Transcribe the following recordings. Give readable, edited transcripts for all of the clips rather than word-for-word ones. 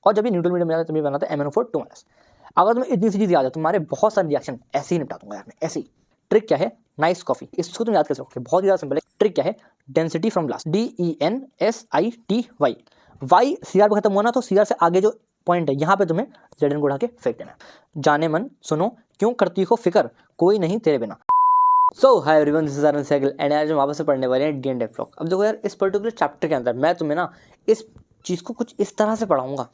और जब ये न्यूट्रल मीडियम में जाता है तभी बनाता है MnO4 2 माइनस। अगर तुम्हें इतनी सी चीज़ याद है तुम्हारे बहुत सारे रिएक्शन ऐसे ही निपटा दूंगा यार मैं, ऐसे ही। ट्रिक क्या है, नाइस कॉफी, इसको तुम याद कर सकते हो, बहुत ज़्यादा सिंपल है। ट्रिक क्या है, density from glass, DENSITY, Y CR पर खत्म हुआ ना, तो CR से आगे जो पॉइंट है यहाँ पे तुम्हें ZN को उठा के फेंक देना है। जाने मन सुनो क्यों करती हो फिक्र, कोई नहीं तेरे बिना। So hi everyone, this is Anand Sehgal and आज हम वापस से पढ़ने वाले हैं D&F ब्लॉक। अब देखो यार, इस पर्टिकुलर चैप्टर के अंदर मैं तुम्हें ना इस चीज़ को कुछ इस तरह से पढ़ाऊंगा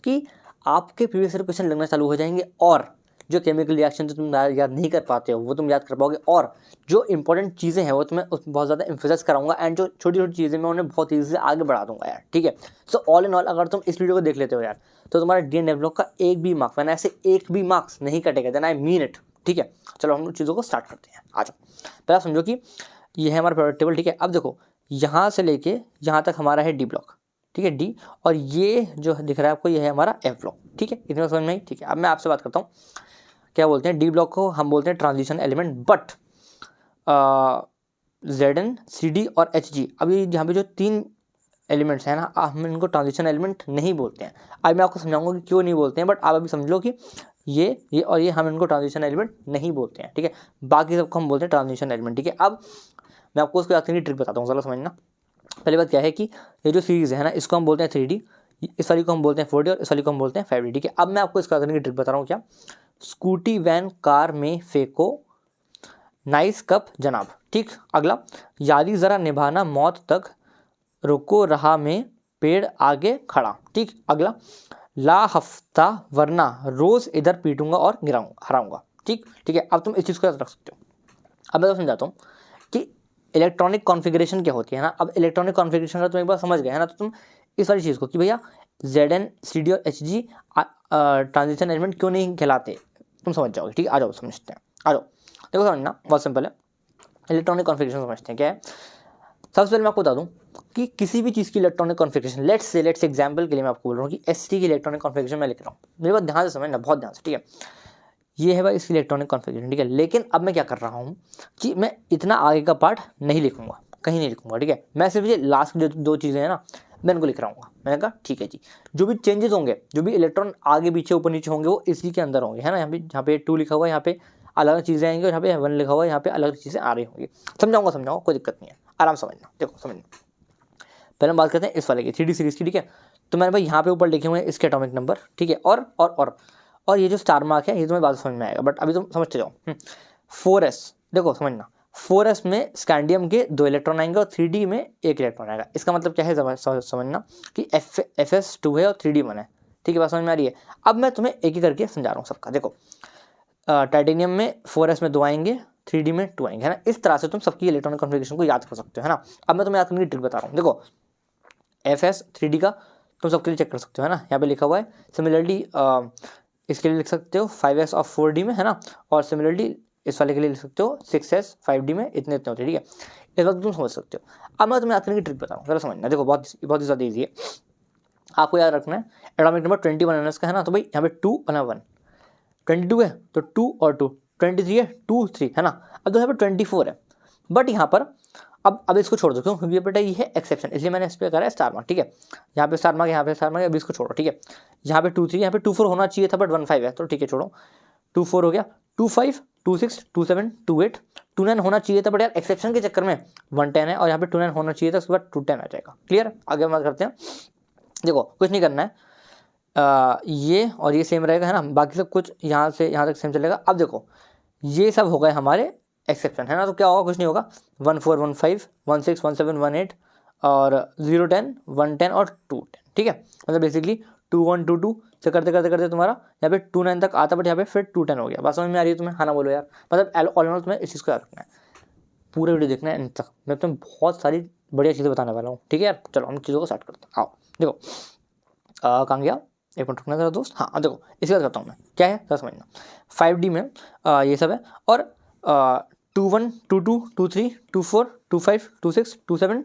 कि आपके प्रीवियस ईयर क्वेश्चन लगना चालू हो जाएंगे, और जो केमिकल रिएक्शन जो तुम याद नहीं कर पाते हो वो तुम याद कर पाओगे, और जो इंपॉर्टेंट चीज़ें हैं वो तुम्हें बहुत ज़्यादा एम्फेसाइज कराऊंगा, एंड जो छोटी छोटी चीज़ें मैं उन्हें बहुत ईजी से आगे बढ़ा दूंगा यार, ठीक है। सो ऑल इन ऑल अगर तुम इस वीडियो को देख लेते हो यार, तो तुम्हारा D&F ब्लॉक का एक भी मार्क्स, मैंने ऐसे एक भी मार्क्स नहीं कटेगा, देन आई मीन इट, ठीक है। चलो हम चीज़ों को स्टार्ट करते हैं। आ जाओ, पहले समझो कि ये है हमारा प्रोडक्ट टेबल, ठीक है। अब देखो यहाँ से लेके यहाँ तक हमारा है D ब्लॉक, ठीक है, डी, और ये जो दिख रहा है आपको ये है हमारा F ब्लॉक, ठीक है। इतना समझ में आई, ठीक है। अब मैं आपसे बात करता हूँ, क्या बोलते हैं, D ब्लॉक को हम बोलते हैं transition element, but ZN CD और HG, अभी यहाँ पे जो तीन एलिमेंट्स हैं ना, हम इनको ट्रांजिशन एलिमेंट नहीं बोलते हैं। अब मैं आपको समझाऊंगा कि क्यों नहीं बोलते हैं, बट आप अभी समझ लो कि ये और ये हम इनको ट्रांजिशन एलिमेंट नहीं बोलते हैं, ठीक है। बाकी सबको हम बोलते हैं ट्रांजिशन एलिमेंट, ठीक है। अब मैं आपको उसको याद करने की ट्रिक बताता हूँ, चलो समझना। पहली बात क्या है कि ये जो सीरीज़ है ना, इसको हम बोलते हैं 3D, इस वाली को हम बोलते हैं 4D, और इस वाली को हम बोलते हैं 5D, ठीक है। अब मैं आपको इसका करने की ट्रिक बता रहा हूँ, क्या, स्कूटी वैन कार में फेंको नाइस कप जनाब, ठीक। अगला, यारी ज़रा निभाना मौत तक, रुको रहा में पेड़ आगे खड़ा, ठीक। अगला, ला हफ्ता वरना रोज़ इधर पीटूंगा और गिराऊंगा हराऊंगा, ठीक, ठीक है। अब तुम इस चीज़ को याद रख सकते हो। अब मैं तो समझाता हूँ कि इलेक्ट्रॉनिक कॉन्फ़िगरेशन क्या होती है ना। अब इलेक्ट्रॉनिक कॉन्फ़िगरेशन का तुम एक बार समझ गए है ना, तो तुम इस वाली चीज़ को कि भैया ZN CD और HG ट्रांजिशन एलिमेंट क्यों नहीं कहलाते, तुम समझ जाओगे, ठीक है। आ जाओ समझते हैं, आ जाओ। देखो समझना बहुत सिंपल है, इलेक्ट्रॉनिक कॉन्फ़िगरेशन समझते हैं क्या है। सबसे पहले मैं आपको बता दूं कि किसी भी चीज़ की इलेक्ट्रॉनिक कॉन्फ़िगरेशन, लेट्स एग्जांपल के लिए मैं आपको बोल रहा हूँ कि ST की इलेक्ट्रॉनिक कॉन्फ़िगरेशन मैं लिख रहा हूँ, मेरे बात ध्यान से समझना, बहुत ध्यान से, ठीक है। ये है भाई इसकी इलेक्ट्रॉनिक कॉन्फ़िगरेशन, ठीक है। लेकिन अब मैं क्या कर रहा हूँ कि मैं इतना आगे का पार्ट नहीं लिखूंगा, कहीं नहीं लिखूंगा, ठीक है। मैं सिर्फ ये लास्ट जो दो चीज़ें हैं ना, मैं इनको लिख रहा हूँ। मैंने कहा ठीक है जी, जो भी चेंजेस होंगे, जो भी इलेक्ट्रॉन आगे पीछे ऊपर नीचे होंगे, वो इसी के अंदर होंगे, है ना। यहाँ पे 2 लिखा हुआ है, यहाँ पे अलग चीज़ें आएंगी, और यहाँ पे 1 लिखा हुआ है, यहाँ पे अलग चीज़ें आ रही होंगी। समझाऊंगा, कोई दिक्कत नहीं है, आराम समझना। देखो समझना, पहले हम बात करते हैं इस वाले की 3D सीरीज़ की, ठीक है। तो मैंने भाई यहाँ पे ऊपर लिखे हुए हैं इसके एटॉमिक नंबर, ठीक है। और ये जो स्टार मार्क है ये तुम्हें बात समझ में आएगा, बट अभी तुम समझते जाओ। 4s, देखो समझना, 4s में स्कैंडियम के 2 इलेक्ट्रॉन आएंगे और 3D में 1 इलेक्ट्रॉन आएगा। इसका मतलब क्या है समझना कि FS 2 है और 3D 1 है, ठीक है। बात समझ में आ रही है। अब मैं तुम्हें एक ही करके समझा रहा हूँ सबका। देखो टाइटेनियम में 4s में 2 आएंगे, 3D में 2 आएंगे, है ना। इस तरह से तुम सबकी इलेक्ट्रॉनिक कॉन्फ़िगरेशन को याद कर सकते हो, है ना। अब मैं तुम्हें याद करने की ट्रिक बता रहा हूँ। देखो FS 3D का तुम सबके लिए चेक कर सकते हो, है ना। यहाँ पे लिखा हुआ है। सिमिलरली इसके लिए लिख सकते हो 5s ऑफ 4D में, है ना। और सिमिलरली इस वाले के लिए लिख सकते हो 6s 5D में, इतने होते हैं, ठीक है। इस वक्त तुम समझ सकते हो। अब मैं तुम्हें याद करने की ट्रिक बताऊँ, जरा समझना। देखो बहुत ही ज़्यादा ईजी है, आपको याद रखना है। एटॉमिक नंबर 21 NS का, है ना। तो भाई यहाँ पे 2 बना 1, 22 है तो 2 और 2, 23 है 2 3, है ना। अब तो यहाँ पे 24 है, बट यहाँ पर अब इसको छोड़ दो, क्यों, क्योंकि बेटा ये है एक्सेप्शन, इसलिए मैंने इस पर करा है स्टार मार्क, ठीक है। यहाँ पे स्टार मार्क, यहाँ पे स्टार मार्क, अभी इसको छोड़ो, ठीक है। यहाँ पे 2 3, यहाँ पे 2 4 होना चाहिए था, बट 1 5 है, तो ठीक है छोड़ो। 2 4 हो गया, 2 5 2 6 2 7 2 8 2 9 होना चाहिए था, बट यार एक्सेप्शन के चक्कर में 1 10 है, और यहाँ पे 2 9 होना चाहिए था, उसके बाद 2 10 आ जाएगा। क्लियर, आगे बात करते हैं। देखो कुछ नहीं करना है, ये और ये सेम रहेगा, है ना। बाकी सब कुछ यहाँ से यहाँ तक सेम चलेगा। अब देखो ये सब हो गए हमारे एक्सेप्शन, है ना। तो क्या होगा, कुछ नहीं होगा। 1 4 1 5 1 6 1 7 1 8 और 0 10 1 10 और 2 10, ठीक है। मतलब बेसिकली 2 1 2 2 से करते करते करते तुम्हारा यहाँ पे 2 9 तक आता, बट यहाँ पे फिर 2 10 हो गया। बात समझ में आ रही है तुम्हें, हाँ ना बोलो यार। मतलब ऑल इन ऑल तुम्हें इस चीज़ को याद रखना है, पूरा वीडियो देखना है एंड तक, मैं तुम्हें बहुत सारी बढ़िया चीज़ें बताने वाला हूँ, ठीक है यार। चलो हम चीज़ों को स्टार्ट करते हैं। आओ देखो कहाँ गया, एक मिनट रुकना जरा दोस्त। हाँ देखो इसके बाद करता हूँ मैं, क्या है सर समझना। 5D में ये सब है, और 2 1 2 2 2 3 2 4 2 5 2 6 2 7,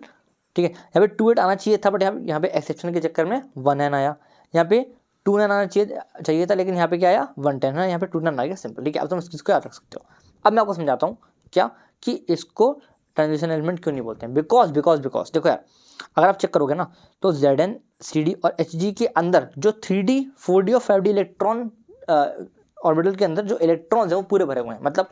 ठीक है। यहाँ पे 2 8 आना चाहिए था, बट यहाँ पे एक्सेप्शन के चक्कर में 1 9 आया। यहाँ पे 2 9 आना चाहिए था, लेकिन यहाँ पे क्या आया 1 10 है, यहाँ पे 2 9 आ गया, सिंपल, ठीक है। अब तुम इस चीज़ को याद रख सकते हो। अब मैं आपको समझाता हूँ क्या, कि इसको ट्रांजिशन एलिमेंट क्यों नहीं बोलते हैं? बिकॉज देखो यार, अगर आप चेक करोगे ना तो Zn, Cd और Hg के अंदर जो 3D, 4D और 5D इलेक्ट्रॉन ऑर्बिटल के अंदर जो इलेक्ट्रॉन्स हैं वो पूरे भरे हुए हैं। मतलब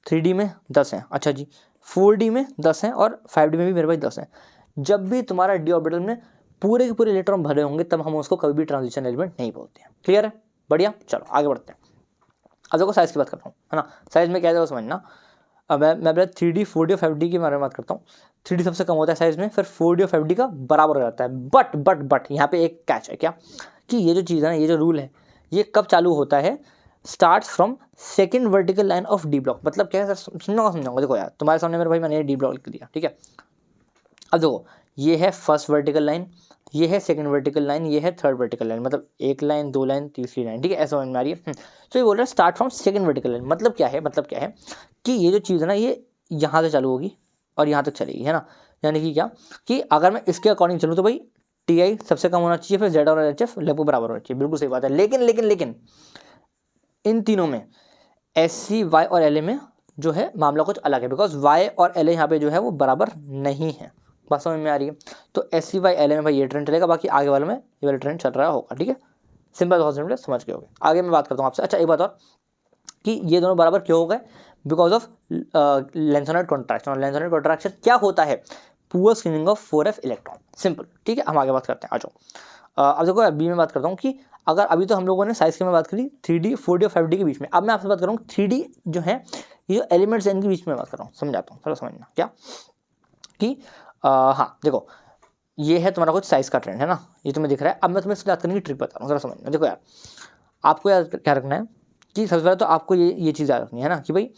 3D में 10 हैं, अच्छा जी, 4D में 10 हैं और 5D में भी मेरे पास 10 हैं। जब भी तुम्हारा डी ऑर्बिटल में पूरे के पूरे इलेक्ट्रॉन भरे होंगे तब हम उसको कभी भी ट्रांजिशन एलिमेंट नहीं बोलते हैं। क्लियर है? बढ़िया, चलो आगे बढ़ते हैं। अब देखो साइज की बात करता हूँ, है ना। साइज में क्या है समझना। अब मैं पहले 3D, 4D और 5D के बारे में बात करता हूँ। 3D सबसे कम होता है साइज में, फिर 4D और 5D का बराबर हो जाता है। बट यहाँ पे एक कैच है, क्या कि ये जो चीज़ है ना, ये जो रूल है, ये कब चालू होता है? Starts from second vertical line of D block. मतलब क्या है सर, समझाऊंगा। देखो यार, तुम्हारे सामने मेरे भाई मैंने डी ब्लॉक लिख दिया, ठीक है। अब देखो, ये है फर्स्ट वर्टिकल लाइन, ये है सेकंड वर्टिकल लाइन, ये है थर्ड वर्टिकल लाइन। मतलब एक लाइन, दो लाइन, तीसरी लाइन, ठीक है, ऐसा समझ में आ रही है। तो ये बोल रहा है start from second vertical line. मतलब क्या है कि ये जो चीज़ है ना, ये यहाँ से चालू होगी और यहाँ तक चलेगी, है ना। यानी कि क्या कि अगर मैं इसके अकॉर्डिंग चलूँ तो भाई Ti सबसे कम होना चाहिए, फिर Z और HF लगभग बराबर होना चाहिए। बिल्कुल सही बात है। लेकिन इन तीनों में SC, Y और LA में जो है मामला कुछ अलग है, बिकॉज Y और LA यहाँ पे जो है वो बराबर नहीं है। बात समझ में आ रही है? तो SC, Y, LA में भाई ये ट्रेंड चलेगा, बाकी आगे वाले में ये वाला ट्रेंड चल रहा होगा, ठीक है। सिंपल बहुत सिंपल, समझ गए होगे। आगे मैं बात करता हूँ आपसे। अच्छा एक बात और, कि ये दोनों बराबर क्यों हो गए? Because of lanthanoid contraction. और लेंथोनाइड कॉन्ट्रैक्शन क्या होता है? Poor screening of 4f electron. Simple, ठीक है। हम आगे बात करते हैं, आ जाओ। अब देखो अभी मैं बात करता हूँ कि अगर अभी तो हम लोगों ने साइज की में बात करी 3D, 4D और 5D के बीच में। अब मैं आपसे बात करूँ 3D जो है, ये जो एलिमेंट्स हैं इनके बीच में बात कर रहा हूँ, समझाता हूँ, चलो समझना। क्या कि हाँ देखो, ये है तुम्हारा कुछ साइज का ट्रेंड, है ना, ये तुम्हें दिख रहा है। अब मैं तुम्हें इसको याद करने की ट्रिक बता रहा हूँ, जरा समझना। देखो यार, आपको याद क्या रखना है कि सबसे पहले तो आपको ये चीज़ याद रखनी है ना कि भाई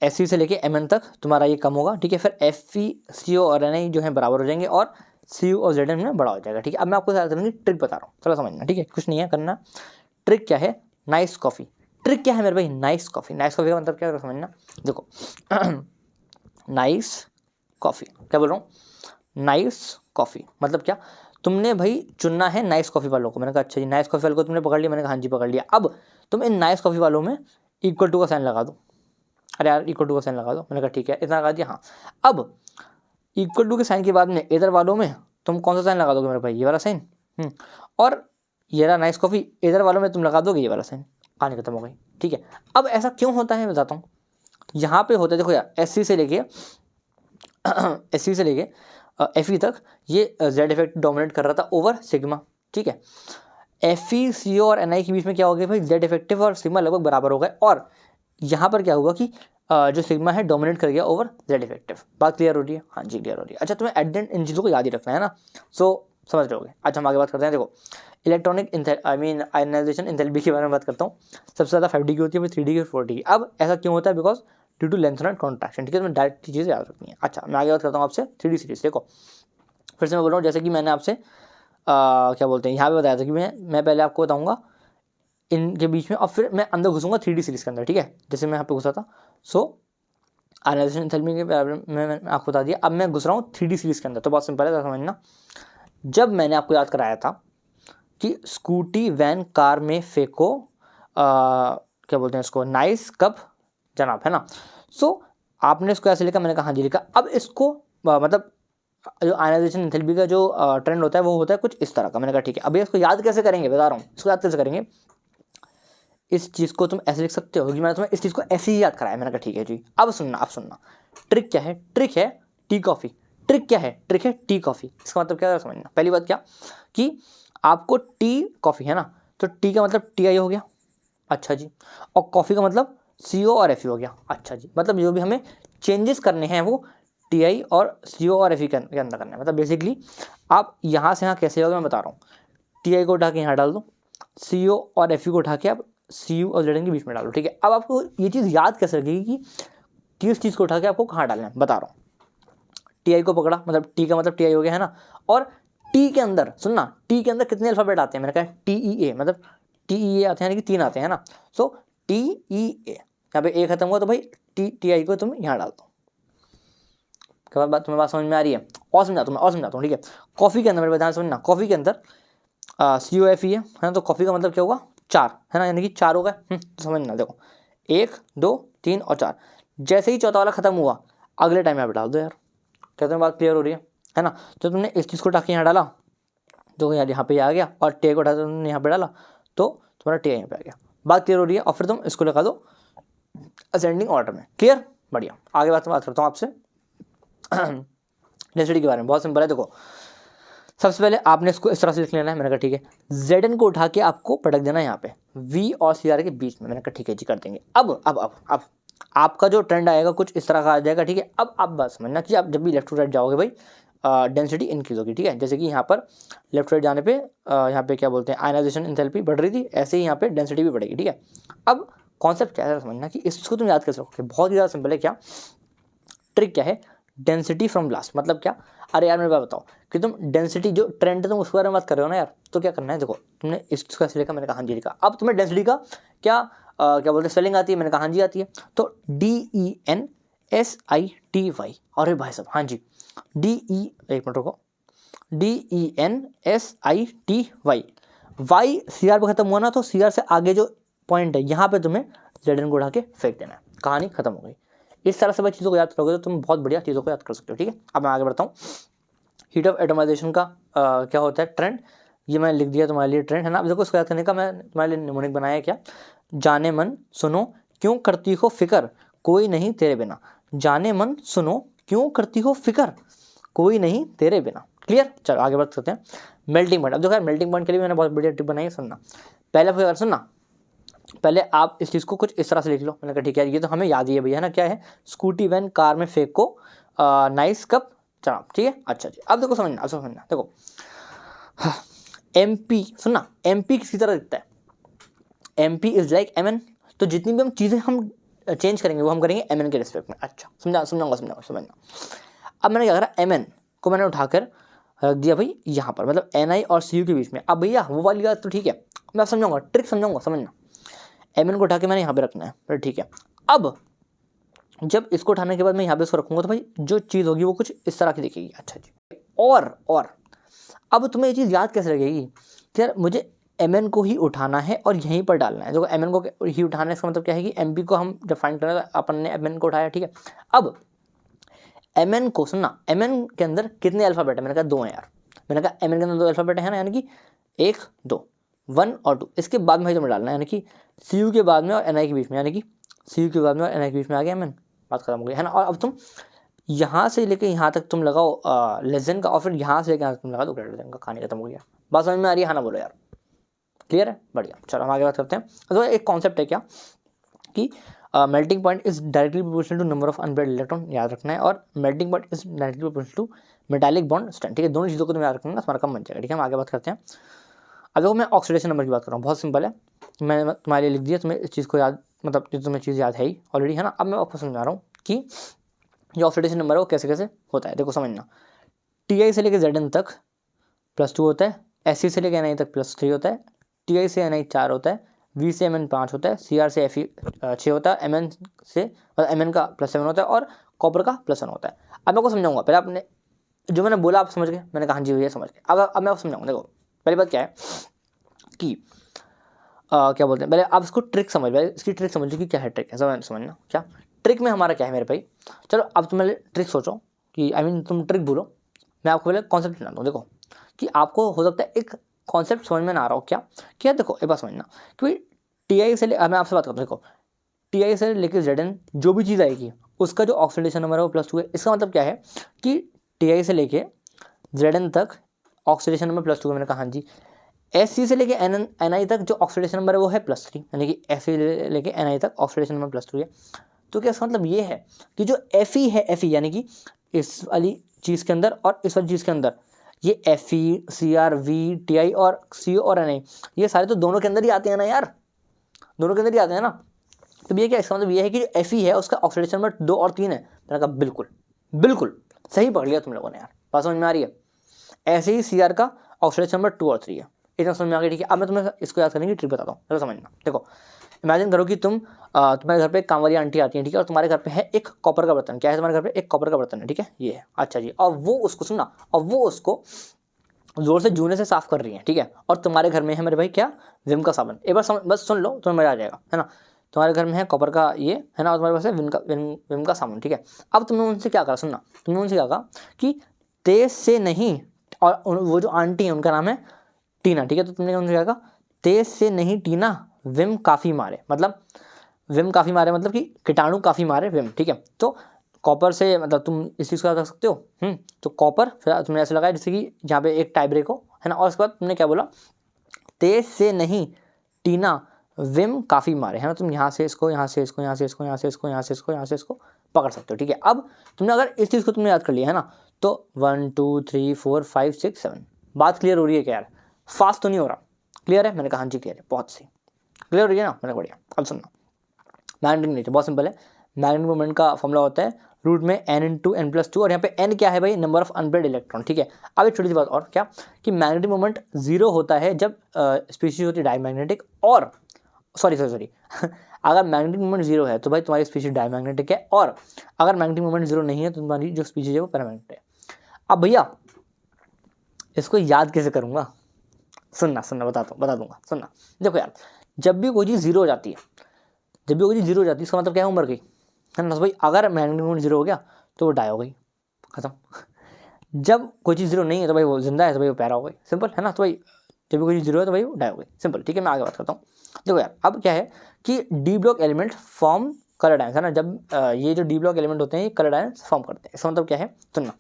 SC से लेके MN तक तुम्हारा ये कम होगा, ठीक है। फिर Fe, CO और Na जो है बराबर हो जाएंगे और Cu और Zn में बड़ा हो जाएगा, ठीक है। अब मैं आपको याद करने की ट्रिक बता रहा हूँ, चलो समझना, ठीक है। कुछ नहीं है करना। ट्रिक क्या है? Nice coffee. ट्रिक क्या है मेरे भाई? Nice coffee. नाइस कॉफ़ी का मतलब क्या है समझना। देखो नाइस कॉफ़ी, क्या बोल रहा हूँ? नाइस कॉफ़ी मतलब क्या? तुमने भाई चुनना है नाइस कॉफ़ी वालों को। मैंने कहा अच्छा जी, नाइस कॉफ़ी वालों को तुमने पकड़ लिया। मैंने कहा हाँ जी पकड़ लिया। अब तुम इन नाइस कॉफ़ी वालों में इक्वल टू का साइन लगा दो। अरे यार इक्वल टू का साइन लगा दो। मैंने कहा ठीक है, इतना लगा दिया। हाँ, अब इक्वल टू के साइन के बाद में इधर वालों में तुम कौन सा साइन लगा दोगे मेरे भाई? ये वाला साइन। और ये रहा नाइस कॉफ़ी, इधर वालों में तुम लगा दोगे ये वाला साइन। कहानी खत्म हो गई, ठीक है। अब ऐसा क्यों होता है बताता हूँ। यहाँ पे होता है, देखो यार, SC से लेके Fe तक ये Z इफेक्ट डोमिनेट कर रहा था ओवर सिग्मा, ठीक है। Fe, CO और Ni के बीच में क्या हो गया भाई? Z इफेक्टिव और सिग्मा लगभग बराबर हो गए। और यहाँ पर क्या हुआ कि जो सिग्मा है डोमिनेट कर गया ओवर Z इफेक्टिव। बात क्लियर हो रही है? हाँ जी क्लियर हो रही है। अच्छा, तुम्हें एट द एंड इन चीज़ों को याद ही रखना है ना, सो समझ रहे होगे। अच्छा हम आगे बात करते हैं। देखो इलेक्ट्रॉनिक आयनाइजेशन एंथैल्पी के बारे में बात करता हूँ। सबसे ज़्यादा 5D की होती है, फिर 3D की, 4D की। अब ऐसा क्यों होता है? बिकॉज ड्यू टू लेंथोनाइड कॉन्ट्रैक्शन, ठीक है। तुम्हें डायरेक्ट चीज़ें याद रखनी है। अच्छा मैं आगे बात करता हूँ आपसे 3D सीरीज। देखो फिर से मैं बोल रहा हूँ, जैसे कि मैंने आपसे क्या बोलते हैं यहाँ पे बताया था कि मैं पहले आपको बताऊँगा इनके बीच में और फिर मैं अंदर घुसूँगा 3D सीरीज के अंदर, ठीक है। जैसे मैं यहाँ पे घुसा था, सो आयनाइजेशन एंथैल्पी के बारे में मैंने आपको बता दिया। अब मैं घुस रहा हूँ 3D सीरीज के अंदर। तो बहुत सिंपल है समझना। जब मैंने आपको याद कराया था कि स्कूटी, वैन, कार में फेंको क्या बोलते हैं इसको, नाइस कप जनाब, है ना। सो आपने इसको ऐसे लिखा, मैंने कहा हाँ जी लिखा। अब इसको मतलब जो आयनाइजेशन एंथैल्पी का जो ट्रेंड होता है वो होता है कुछ इस तरह का। मैंने कहा ठीक है। अब इसको याद कैसे करेंगे बता रहा हूँ। इसको याद कैसे करेंगे? इस चीज़ को तुम ऐसे लिख सकते हो कि मैंने तुम्हें इस चीज़ को ऐसे ही याद कराया। मैंने कहा ठीक है जी। अब सुनना। ट्रिक क्या है? ट्रिक है टी कॉफ़ी। ट्रिक क्या है? ट्रिक है टी कॉफ़ी। इसका मतलब क्या है समझना। पहली बात क्या कि आपको टी कॉफ़ी है ना, तो टी का मतलब TI हो गया, अच्छा जी। और कॉफ़ी का मतलब CO और Fe हो गया, अच्छा जी। मतलब जो भी हमें चेंजेस करने हैं वो TI और CO और Fe के अंदर करना है। मतलब बेसिकली आप यहाँ से यहाँ कैसे होगा मैं बता रहा हूँ। TI को उठा के यहाँ डाल दो, CO और Fe को उठा के आप CU और ZN के बीच में डालो, ठीक है। अब आपको ये चीज़ याद कैसे लगेगी कि किस चीज़ को उठा के आपको कहाँ डालना है, बता रहा हूँ। TI को पकड़ा, मतलब T का मतलब TI हो गया, है ना। और T के अंदर सुनना, T के अंदर कितने अल्फ़ाबेट आते हैं? मैंने कहा TEA, मतलब TEA आते हैं, यानी कि 3 आते हैं, है ना। सो TEA, यहाँ पे A खत्म हुआ तो भाई TI को तुम यहाँ डाल दो। क्या बात तुम्हें बात समझ में आ रही है? और समझाता हूँ, ठीक है। कॉफ़ी के अंदर मेरे ध्यान समझना, कॉफ़ी के अंदर COFE है ना। तो कॉफ़ी का मतलब क्या होगा? 4, है ना, यानी कि 4 हो गए। तो समझना, देखो 1, 2, 3 और 4। जैसे ही चौथा वाला खत्म हुआ अगले टाइम यहाँ पे डाल दो यार। कहते हैं बात क्लियर हो रही है ना। तो तुमने इस चीज़ को उठा के यहाँ डाला तो यार यहाँ पे आ गया, और टे को उठा के तुमने यहाँ पे डाला तो तुम्हारा टे यहाँ पे आ गया। बात क्लियर हो रही है। और फिर तुम इसको लगा दो असेंडिंग ऑर्डर में। क्लियर, बढ़िया। आगे बात करता हूँ आपसे डेंसिटी के बारे में। बहुत सिंपल है, देखो सबसे पहले आपने इसको इस तरह से लिख लेना है। मैंने कहा ठीक है, Zn को उठा के आपको पटक देना है यहाँ पे V और CR के बीच में। मैंने कहा ठीक है जी, कर देंगे। अब आपका जो ट्रेंड आएगा कुछ इस तरह का आ जाएगा, ठीक है। अब आप बस समझना कि आप जब भी लेफ्ट टू राइट जाओगे भाई डेंसिटी इंक्रीज होगी, ठीक है। जैसे कि यहाँ पर लेफ्ट टू राइट जाने पे यहाँ पे क्या बोलते हैं, आयनाइजेशन एंथैल्पी बढ़ रही थी, ऐसे ही यहाँ पे डेंसिटी भी बढ़ेगी, ठीक है। अब कॉन्सेप्ट क्या है समझना कि इसको तुम याद कर सकोगे, बहुत ही ज़्यादा सिंपल है। क्या ट्रिक क्या है, डेंसिटी फ्रॉम लास्ट, मतलब क्या। अरे यार मेरे बात बताओ कि तुम डेंसिटी जो ट्रेंड है तुम उसके बारे में बात कर रहे हो ना यार, तो क्या करना है, देखो तुमने इसका ऐसे लिखा, मैंने कहा हाँ जी लिखा। अब तुम्हें डेंसिटी का क्या बोलते हैं स्पेलिंग आती है, मैंने कहा हाँ जी आती है। तो DENSITY, अरे भाई साहब हाँ जी, एक मिनट रुको, DENSITY। वाई CR पर खत्म हुआ ना, तो CR से आगे जो पॉइंट है यहाँ पे तुम्हें Zn को उठा के फेंक देना है, कहानी खत्म हो गई। इस तरह से भाई चीज़ों को याद करोगे तो तुम बहुत बढ़िया चीज़ों को याद कर सकते हो, ठीक है। अब मैं आगे बढ़ता हूँ। हीट ऑफ एटमाइजेशन का क्या होता है ट्रेंड, ये मैंने लिख दिया तुम्हारे लिए ट्रेंड है ना। अब देखो इसको याद करने का मैं तुम्हारे लिए निमोनिक बनाया क्या, जाने मन सुनो क्यों करती हो फिक्र कोई नहीं तेरे बिना। जाने मन सुनो क्यों करती हो फिक्र कोई नहीं तेरे बिना। क्लियर, चलो आगे बढ़ सकते हैं। मेल्टिंग पॉइंट, अब देखो यार मेल्टिंग पॉइंट के लिए मैंने बहुत बढ़िया टिप बनाई है, सुनना। पहले सुनना, पहले आप इस चीज़ को कुछ इस तरह से लिख लो। मैंने कहा ठीक है, ये तो हमें याद ही है भैया ना, क्या है, स्कूटी वैन कार में फेंको नाइस कप चना, ठीक है। अच्छा जी, अब देखो समझना, देखो MP, सुनना, MP किसी तरह दिखता है, MP इज लाइक MN। तो जितनी भी हम चीज़ें हम चेंज करेंगे वो हम करेंगे MN के रिस्पेक्ट में। अच्छा समझना। अब मैंने क्या करा, MN को मैंने उठाकर रख दिया भाई यहाँ पर, मतलब NI और CU के बीच में। अब भैया वो वाली बात तो ठीक है, मैं समझाऊंगा, ट्रिक समझाऊंगा, समझना। MN को उठा के मैंने यहाँ पे रखना है, फिर ठीक है। अब जब इसको उठाने के बाद मैं यहाँ पे इसको रखूंगा तो भाई जो चीज़ होगी वो कुछ इस तरह की दिखेगी। अच्छा जी, और अब तुम्हें ये चीज़ याद कैसे लगेगी कि यार मुझे MN को ही उठाना है और यहीं पर डालना है। देखो MN को ही उठाना है, इसका मतलब क्या है कि MP को हम जब फाइंड करें अपन ने MN को उठाया, ठीक है। अब MN को सुनना, MN के अंदर कितने अल्फ़ाबेट है, मैंने कहा 2 हैं यार। मैंने कहा MN के अंदर 2 अल्फ़ाबेट है ना, यानी कि 1 2 1 और 2। इसके बाद में तुम्हें डालना है, यानी कि CU के बाद में और NI के बीच में, यानी कि CU के बाद में और NI के बीच में आ गया MN, बात खत्म हो गई है ना। और अब तुम यहाँ से लेके यहाँ तक तुम लगाओ लेस देन का, और फिर यहाँ से लेके यहाँ तक तुम लगा दो ग्रेटर देन का, कहानी खत्म हो गया। बात समझ में आ रही है, हाँ ना बोलो यार, क्लियर है, बढ़िया। चलो हम आगे बात करते हैं। तो एक कॉन्सेप्ट है क्या कि melting point is directly proportional to number of unpaired electron, याद रखना है। और melting point is directly proportional to metallic bond strength, ठीक है। दोनों चीज़ों को तुम याद रखना, तुम्हारा कम बन जाएगा, ठीक है। हम आगे बात करते हैं। अब देखो मैं ऑक्सीडेशन नंबर की बात कर रहा हूँ, बहुत सिंपल है, मैंने तुम्हारे लिए लिख दिया, तुम्हें इस चीज़ को याद, मतलब जो तुम्हें चीज़ याद है ही ऑलरेडी, है ना। अब मैं आपको समझा रहा हूँ कि जो ऑक्सीडेशन नंबर है वो कैसे कैसे होता है। देखो समझना, TI से लेकर Zn तक +2 होता है, SC से लेकर NI तक +3 होता है, TI से NI 4 होता है, V से MN 5 होता है, CR से Fe 6 होता है, MN से MN का +7 होता है, और कॉपर का +1 होता है। अब मैं आपको समझाऊंगा, पहले आपने जो मैंने बोला आप समझ गए, मैंने कहा हाँ जी भैया समझ गए। अब मैं आपको समझाऊंगा। देखो पहली बात क्या है कि क्या बोलते हैं, पहले आप इसको ट्रिक समझ, पहले इसकी ट्रिक समझ लो कि क्या है ट्रिक, ऐसा समझना। क्या ट्रिक में हमारा क्या है मेरे भाई, चलो अब तुम पहले ट्रिक सोचो कि तुम ट्रिक बोलो, मैं आपको पहले कॉन्सेप्ट सुनाता हूँ। देखो कि आपको हो सकता है एक कॉन्सेप्ट समझ में ना आ रहा हो, क्या देखो एक बात समझना कि TI से मैं आपसे बात करता हूँ। देखो TI से लेकर Zn जो भी चीज़ आएगी उसका जो ऑक्सीडेशन नंबर है वो +2 है। इसका मतलब क्या है कि TI से लेके Zn तक ऑक्सीडेशन नंबर +2 है, मैंने कहा हाँ जी। SC से लेके NI तक जो ऑक्सीडेशन नंबर है वो है +3, यानी कि SC से लेके NI तक ऑक्सीडेशन नंबर +2 है। तो क्या इसका मतलब ये है कि जो Fe है, Fe यानी कि इस वाली चीज़ के अंदर और इस वाली चीज़ के अंदर, ये Fe CR V TI और CO और NI ये सारे तो दोनों के अंदर ही आते हैं ना यार, दोनों के अंदर ही आते हैं ना। तो ये क्या, इसका मतलब ये है कि जो Fe है उसका ऑक्सीडेशन नंबर 2 और 3 है। मैंने कहा बिल्कुल सही पकड़ लिया तुम लोगों ने यार, बात समझ में आ रही है। ऐसे ही CR का ऑक्सीडेशन नंबर 2 और 3 है, इतना समझ में आ गया, ठीक है। अब मैं तुम्हें इसको याद करने की ट्रिक बताता हूँ, चलो समझना। देखो इमेजिन करो कि तुम्हारे घर पे एक काम वाली आंटी आती है, ठीक है, और तुम्हारे घर पे है एक कॉपर का बर्तन। क्या है तुम्हारे घर पे, एक कॉपर का बर्तन है, ठीक है, ये है। अच्छा जी, और वो उसको सुनना, और वो उसको जोर से जूने से साफ कर रही है, ठीक है। और तुम्हारे घर में है मेरे भाई क्या, विम का साबुन। एक बार बस सुन लो तुम्हें मजा आ जाएगा, है ना। तुम्हारे घर में है कॉपर का ये है ना, और तुम्हारे पास है विम का साबुन, ठीक है। अब तुमने उनसे क्या कहा, सुनना, तुमने उनसे क्या कहा कि तेज से नहीं, और वो जो आंटी है उनका नाम है टीना, ठीक है। तो तुमने उनसे क्या कहा, तेज से नहीं टीना विम काफ़ी मारे, मतलब विम काफ़ी मारे मतलब कि कीटाणु काफ़ी मारे विम, ठीक है। तो कॉपर से मतलब तुम इस चीज़ को याद रख सकते हो। तो कॉपर फिर तुमने ऐसे लगाया जैसे कि जहाँ पे एक टाई ब्रेक हो, है ना। और उसके बाद तुमने क्या बोला, तेज से नहीं टीना विम काफ़ी मारे, है ना। तुम यहाँ से इसको, यहाँ से इसको, यहाँ से इसको, यहाँ से इसको, यहाँ से इसको, यहाँ से इसको पकड़ सकते हो, ठीक है। अब तुमने अगर इस चीज़ को तुमने याद कर लिया है ना, तो 1 2 3 4 5 6 7, बात क्लियर हो रही है क्या यार? फास्ट तो नहीं हो रहा? क्लियर है? मैंने कहा हाँ जी क्लियर है, बहुत सही, क्लियर हो रही है ना, मैंने बढ़िया। अब सुनना, मैग्नेटिक नेचर बहुत सिंपल है। मैग्नेटिक मोमेंट का फॉर्मूला होता है रूट में n इंटू एन प्लस 2, और यहाँ पे n क्या है भाई, नंबर ऑफ अनपेयर्ड इलेक्ट्रॉन, ठीक है। अब एक छोटी सी बात और, क्या कि मैग्नेटिक मोमेंट 0 होता है जब स्पीशीज होती है डायमैग्नेटिक, और सॉरी अगर मैग्नेटिक मोमेंट 0 है तो भाई तुम्हारी स्पीशीज डायमैग्नेटिक है, और अगर मैग्नेटिक मोमेंट 0 नहीं है तो तुम्हारी जो स्पीशीज है वो पैरामैग्नेटिक है। अब भैया इसको याद कैसे करूँगा, सुनना बता दूंगा। सुनना, देखो यार, जब भी कोई चीज़ 0 हो जाती है, जब भी कोई चीज़ 0 हो जाती है इसका मतलब क्या है, उमर गई, है ना। तो भाई अगर मैग्नेटिक मोमेंट 0 हो गया तो वो डाई हो गई, खत्म। जब कोई चीज़ 0 नहीं है तो भाई वो जिंदा है, तो भाई वो पैरा हो गई, सिंपल, है ना। तो भाई जब भी कोई चीज़ 0 है तो भाई वो डाई हो गई, सिंपल, ठीक है। मैं आगे बात करता हूँ। देखो यार, अब क्या है कि D block element form colour ions, है ना। जब ये जो डी ब्लॉक एलिमेंट होते हैं ये कलर आयंस फॉर्म करते हैं। इसका मतलब क्या है, सुनना,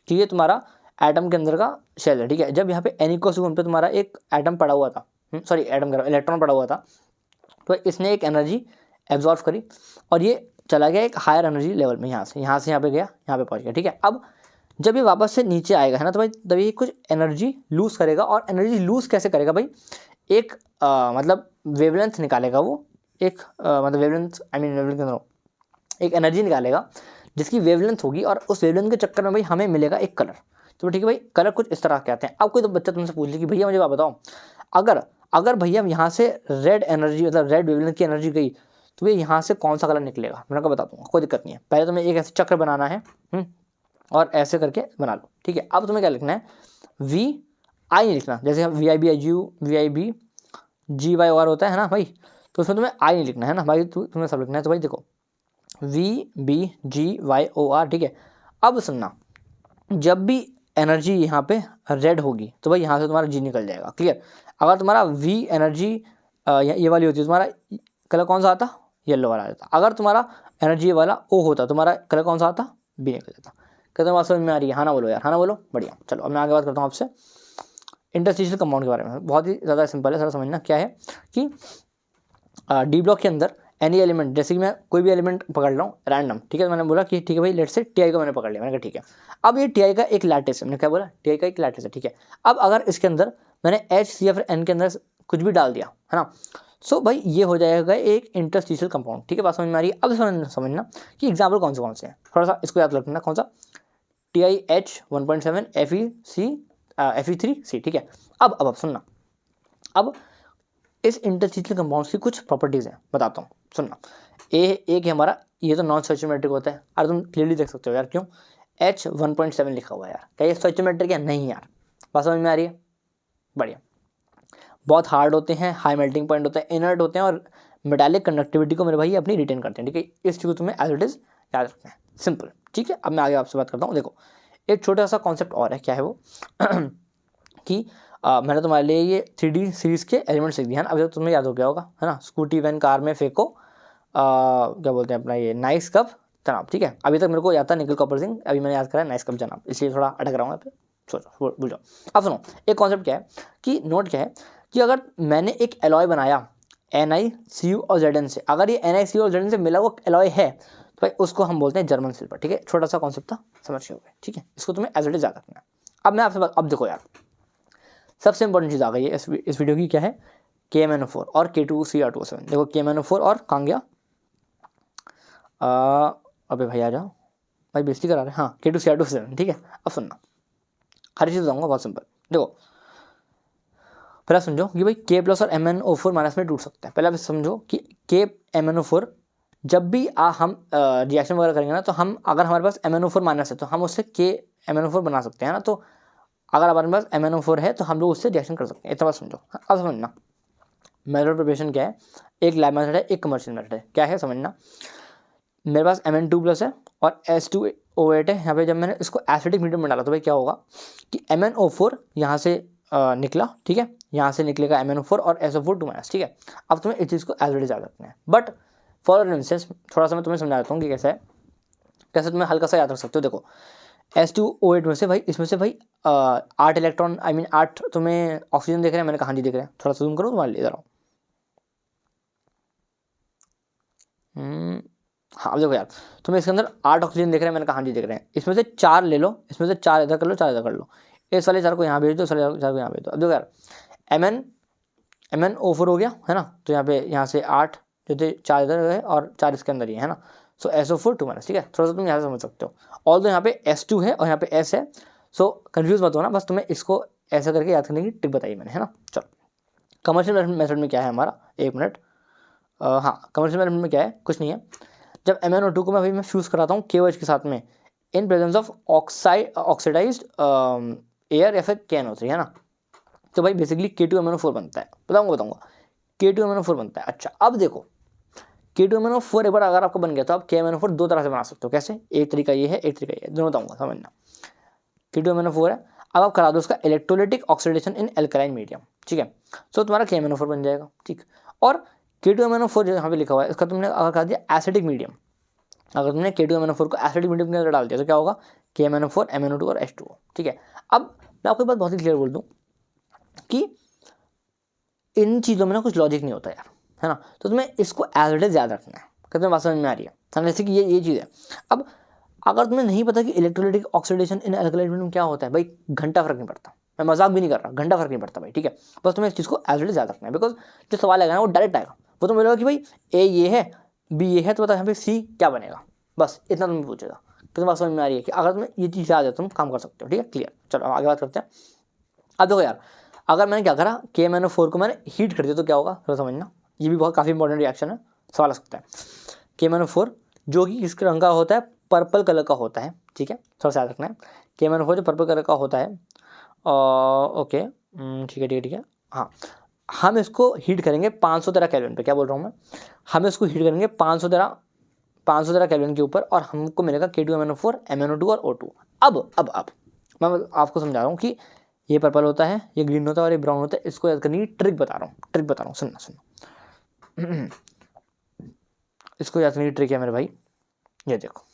कि ये तुम्हारा एटम के अंदर का शेल है, ठीक है। जब यहाँ पे n = 1 पे तुम्हारा एक एटम पड़ा हुआ था, सॉरी एटम कह रहा हूं, इलेक्ट्रॉन पड़ा हुआ था, तो इसने एक एनर्जी एब्जॉर्व करी और ये चला गया एक हायर एनर्जी लेवल में, यहाँ से यहाँ पे गया, यहाँ पे पहुँच गया, ठीक है। अब जब ये वापस से नीचे आएगा, है ना, तो भाई तभी कुछ एनर्जी लूज़ करेगा। और एनर्जी लूज़ कैसे करेगा भाई, एक मतलब वेवलेंथ निकालेगा वो, एक मतलब वेवलेंथ, आई मीन वेवलेंथ के अंदर एक एनर्जी निकालेगा जिसकी वेवलेंथ होगी, और उस वेवलेंथ के चक्कर में भाई हमें मिलेगा एक कलर। तो ठीक है भाई, कलर कुछ इस तरह के आते हैं। अब कोई तो बच्चा तुमसे पूछ ले कि भैया मुझे आप बताओ, अगर भैया यहाँ से रेड एनर्जी, मतलब रेड वेवलेंथ की एनर्जी गई, तो भैया यहाँ से कौन सा कलर निकलेगा, मैंने कहा बता दूंगा, कोई दिक्कत नहीं है। पहले तुम्हें एक ऐसे चक्र बनाना है, और ऐसे करके बना लो, ठीक है। अब तुम्हें क्या लिखना है, वी आई नहीं लिखना, जैसे VIB GYOR होता है ना भाई, तो उसमें तुम्हें आई नहीं लिखना है ना भाई, तुम्हें सब लिखना है। तो भाई देखो VBGYOR, ठीक है। अब सुनना, जब भी एनर्जी यहाँ पे रेड होगी तो भाई यहाँ से तुम्हारा G निकल जाएगा, क्लियर। अगर तुम्हारा V एनर्जी ये वाली होती है, तुम्हारा कलर कौन सा आता, येलो वाला आता। अगर तुम्हारा एनर्जी ये वाला O होता, तुम्हारा कलर कौन सा आता, B निकल जाता। कहते हैं बात समझ में आ रही है, हाँ ना बोलो यार, हाँ ना बोलो, बढ़िया। चलो अब मैं आगे बात करता हूँ आपसे इंटरस्टिशियल कंपाउंड के बारे में। बहुत ही ज़्यादा सिंपल है, सारा समझना क्या है कि डी ब्लॉक के अंदर एनी एलिमेंट, जैसे कि मैं कोई भी एलिमेंट पकड़ रहा हूँ रैंडम, ठीक है। मैंने बोला कि ठीक है भाई, लेट से TI को मैंने पकड़ लिया, मैंने कहा ठीक है। अब ये TI का एक लैटिस है, मैंने क्या बोला, TI का एक लैटिस है, ठीक है। अब अगर इसके अंदर मैंने H या फिर N के अंदर कुछ भी डाल दिया, है ना, सो भाई ये हो जाएगा एक इंटरस्टिशियल कंपाउंड, ठीक है। बात समझ में आ रही है। अब समझना कि एग्जाम्पल कौन से हैं, थोड़ा सा इसको याद रखना, कौन सा, TiH 1.7 Fe3C, ठीक है। अब सुनना, अब इस इंटरस्टिशियल कंपाउंड्स की कुछ प्रॉपर्टीज़ हैं, बताता हूँ, सुनना। एक है हमारा, ये तो नॉन स्टोइचियोमेट्रिक होता है, अरे तुम क्लियरली देख सकते हो यार, क्यों H 1.7 लिखा हुआ है यार, क्या ये स्टोइचियोमेट्रिक है, नहीं यार। बात समझ में आ रही है, बढ़िया। बहुत हार्ड होते हैं, हाई मेल्टिंग पॉइंट होता है, इनर्ट होते हैं, और मेटालिक कंडक्टिविटी को मेरे भाई अपनी रिटेन करते हैं, ठीक है। इस चीज़ को तुम्हें एज इट इज़ याद रखना है, सिंपल, ठीक है। अब मैं आगे आपसे बात करता हूँ। देखो एक छोटा सा कॉन्सेप्ट और है, क्या है वो कि मैंने तुम्हारे लिए ये 3D सीरीज़ के एलिमेंट्स लिख दिए हैं, अभी तक तुम्हें याद हो गया होगा, है ना। स्कूटी वैन कार में फेंको, क्या बोलते हैं अपना ये नाइस कप जनाब, ठीक है। अभी तक मेरे को याद था निकल कॉपर सिंह, अभी मैंने याद करा नाइस कप जनाब, इसलिए थोड़ा अटक रहा हूँ यहाँ पे, सोचो भूल जाओ। अब सुनो, एक कॉन्सेप्ट क्या है कि नोट क्या है कि अगर मैंने एक एलॉय बनाया NiCu और Zn से, अगर ये NiCu और Zn से मिला हुआ एलॉय है तो भाई उसको हम बोलते हैं जर्मन सिल्वर, ठीक है। छोटा सा कॉन्सेप्ट था, समझ गए, ठीक है। इसको तुम्हें एज इट इज याद रखना है। अब मैं आपसे अब देखो यार, सबसे इंपॉर्टेंट चीज़ आ गई है इस वीडियो की, क्या है, KMnO4 और K2Cr2O7। देखो KMnO4 और कहाँ गया, अबे भाई आ जाओ भाई, बेइज्जती करा रहे, हाँ K2Cr2O7, ठीक है। अब सुनना, हर चीज़ बताऊँगा, बहुत सिंपल। देखो पहले समझो कि भाई K+ और MnO4 माइनस में टूट सकता है। पहले आप समझो कि KMnO4 जब भी हम रिएक्शन वगैरह करेंगे ना, तो हम अगर हमारे पास MnO4 माइनस है तो हम उससे KMnO4 बना सकते हैं ना। तो अगर हमारे पास MnO4 है तो हम लोग उससे रिएक्शन कर सकते हैं, इतना बात समझो। अब समझना, मेथड ऑफ प्रिपरेशन क्या है, एक लैब मेथड है, एक कमर्शियल मेथड है। क्या है समझना, मेरे पास Mn2+ है और S2O8 है। यहाँ पे जब मैंने इसको एसिडिक मीडियम में डाला तो भाई क्या होगा कि MnO4 यहाँ से निकला, ठीक है, यहाँ से निकलेगा MnO4 और SO4 2-। ठीक है, अब तुम्हें इस चीज़ को एसिडिक याद रखना है। बट फॉर इंस्टेंस थोड़ा सा मैं तुम्हें समझा देता हूँ कि कैसे है, कैसे तुम्हें हल्का सा याद रख सकते हो। देखो S2O8 में से भाई, इसमें से भाई 8 इलेक्ट्रॉन, आई मीन 8 तुम्हें ऑक्सीजन दिख रहे हैं। मैंने कहा जी दिख रहे हैं, थोड़ा सा जूम करो तुम्हारे लिए इधर आओ। हाँ अब देखो यार, तुम्हें इसके अंदर 8 ऑक्सीजन दिख रहे हैं। मैंने कहा जी दिख रहे हैं। इसमें से 4 ले लो, इसमें से 4 इधर कर लो, 4 इधर कर लो। इस वाले 4 को यहाँ भेज दो, इस वाले 4 को यहाँ भेज दो। अब देखो यार MnO4 हो गया है ना, तो यहाँ पे यहाँ से 8 जो थे 4 इधर गए और 4 इसके अंदर ही है ना, सो SO4 2-। ठीक है, थोड़ा सा तुम यहाँ से समझ सकते हो। ऑल तो यहाँ पे S2 है और यहाँ पे S है, सो कन्फ्यूज मत होना, बस तुम्हें इसको ऐसा करके याद करने की ट्रिक बताई मैंने, है ना। चलो कमर्शियल मेथड में क्या है हमारा, 1 मिनट, हाँ कमर्शियल मेथड में क्या है, कुछ नहीं है। जब MnO2 को मैं भाई मैं फ्यूज़ कराता हूँ KOH के साथ में in presence of oxidized air या फिर KNO3, है ना, तो भाई बेसिकली K2MnO4 बनता है। बताऊंगा K2MnO4 बनता है। अच्छा अब देखो K2MnO4 एक बार अगर आपको बन गया तो आप KMnO4 दो तरह से बना सकते हो। कैसे, एक तरीका ये है, एक तरीका ये है, दोनों बताऊंगा समझना। K2MnO4 है, अब आप करा दो उसका electrolytic oxidation in alkaline medium, ठीक है, सो तुम्हारा KMnO4 बन जाएगा। ठीक, और K2MnO4 जो यहाँ पे लिखा हुआ है इसका तुमने अगर कहा दिया एसिडिक मीडियम, अगर तुमने K2MnO4 को एसिडिक मीडियम के अंदर डाल दिया तो क्या होगा, KMnO4 MnO2 और H2O। ठीक है, अब मैं आपको बात बहुत ही क्लियर बोल दूँ कि इन चीज़ों में ना कुछ लॉजिक नहीं होता यार, है ना, तो तुम्हें इसको एज इट इज याद रखना है। क्या तुम्हें बात समझ में आ रही है, जैसे कि ये चीज़ है। अब अगर तुम्हें नहीं पता कि electrolytic oxidation in alkaline medium क्या होता है, भाई घंटा फर्क नहीं पड़ता, मैं मजाक भी नहीं कर रहा, घंटा फर्क नहीं पड़ता भाई। ठीक है, बस तुम्हें इस चीज़ को एज इट इज याद रखना है, बिकॉज जो सवाल आएगा ना वो डायरेक्ट आएगा। वो तुम्हें बोलेगा कि भाई A ये है, B ये है, तो बता यहाँ पे C क्या बनेगा, बस इतना तुम्हें पूछेगा। तो तुम्हें बात समझ में आ रही है कि अगर तुम्हें ये चीज़ याद है तुम काम कर सकते हो। ठीक है, क्लियर। चलो आगे बात करते हैं। अब देखो यार, अगर मैंने क्या करा, KMnO4 को मैंने हीट कर दिया तो क्या होगा, थोड़ा समझना, ये भी बहुत काफ़ी इंपॉर्टेंट रिएक्शन है, सवाल आ सकता है। KMnO4 जो कि किस रंग का होता है, पर्पल कलर का होता है। ठीक है, थोड़ा सा याद रखना है, KMnO4 जो पर्पल कलर का होता है। ओके ठीक है, हाँ हम इसको हीट करेंगे 513 केल्विन पे। क्या बोल रहा हूँ मैं, हम इसको हीट करेंगे 513 केल्विन के ऊपर और हमको मिलेगा K2MnO4 MnO2 और O2। अब मैं आपको समझा रहा हूँ कि ये पर्पल होता है, ये ग्रीन होता है और ये ब्राउन होता है। इसको याद करने की ट्रिक बता रहा हूँ, सुनना इसको याद करने की ट्रिक है मेरे भाई। ये देखो,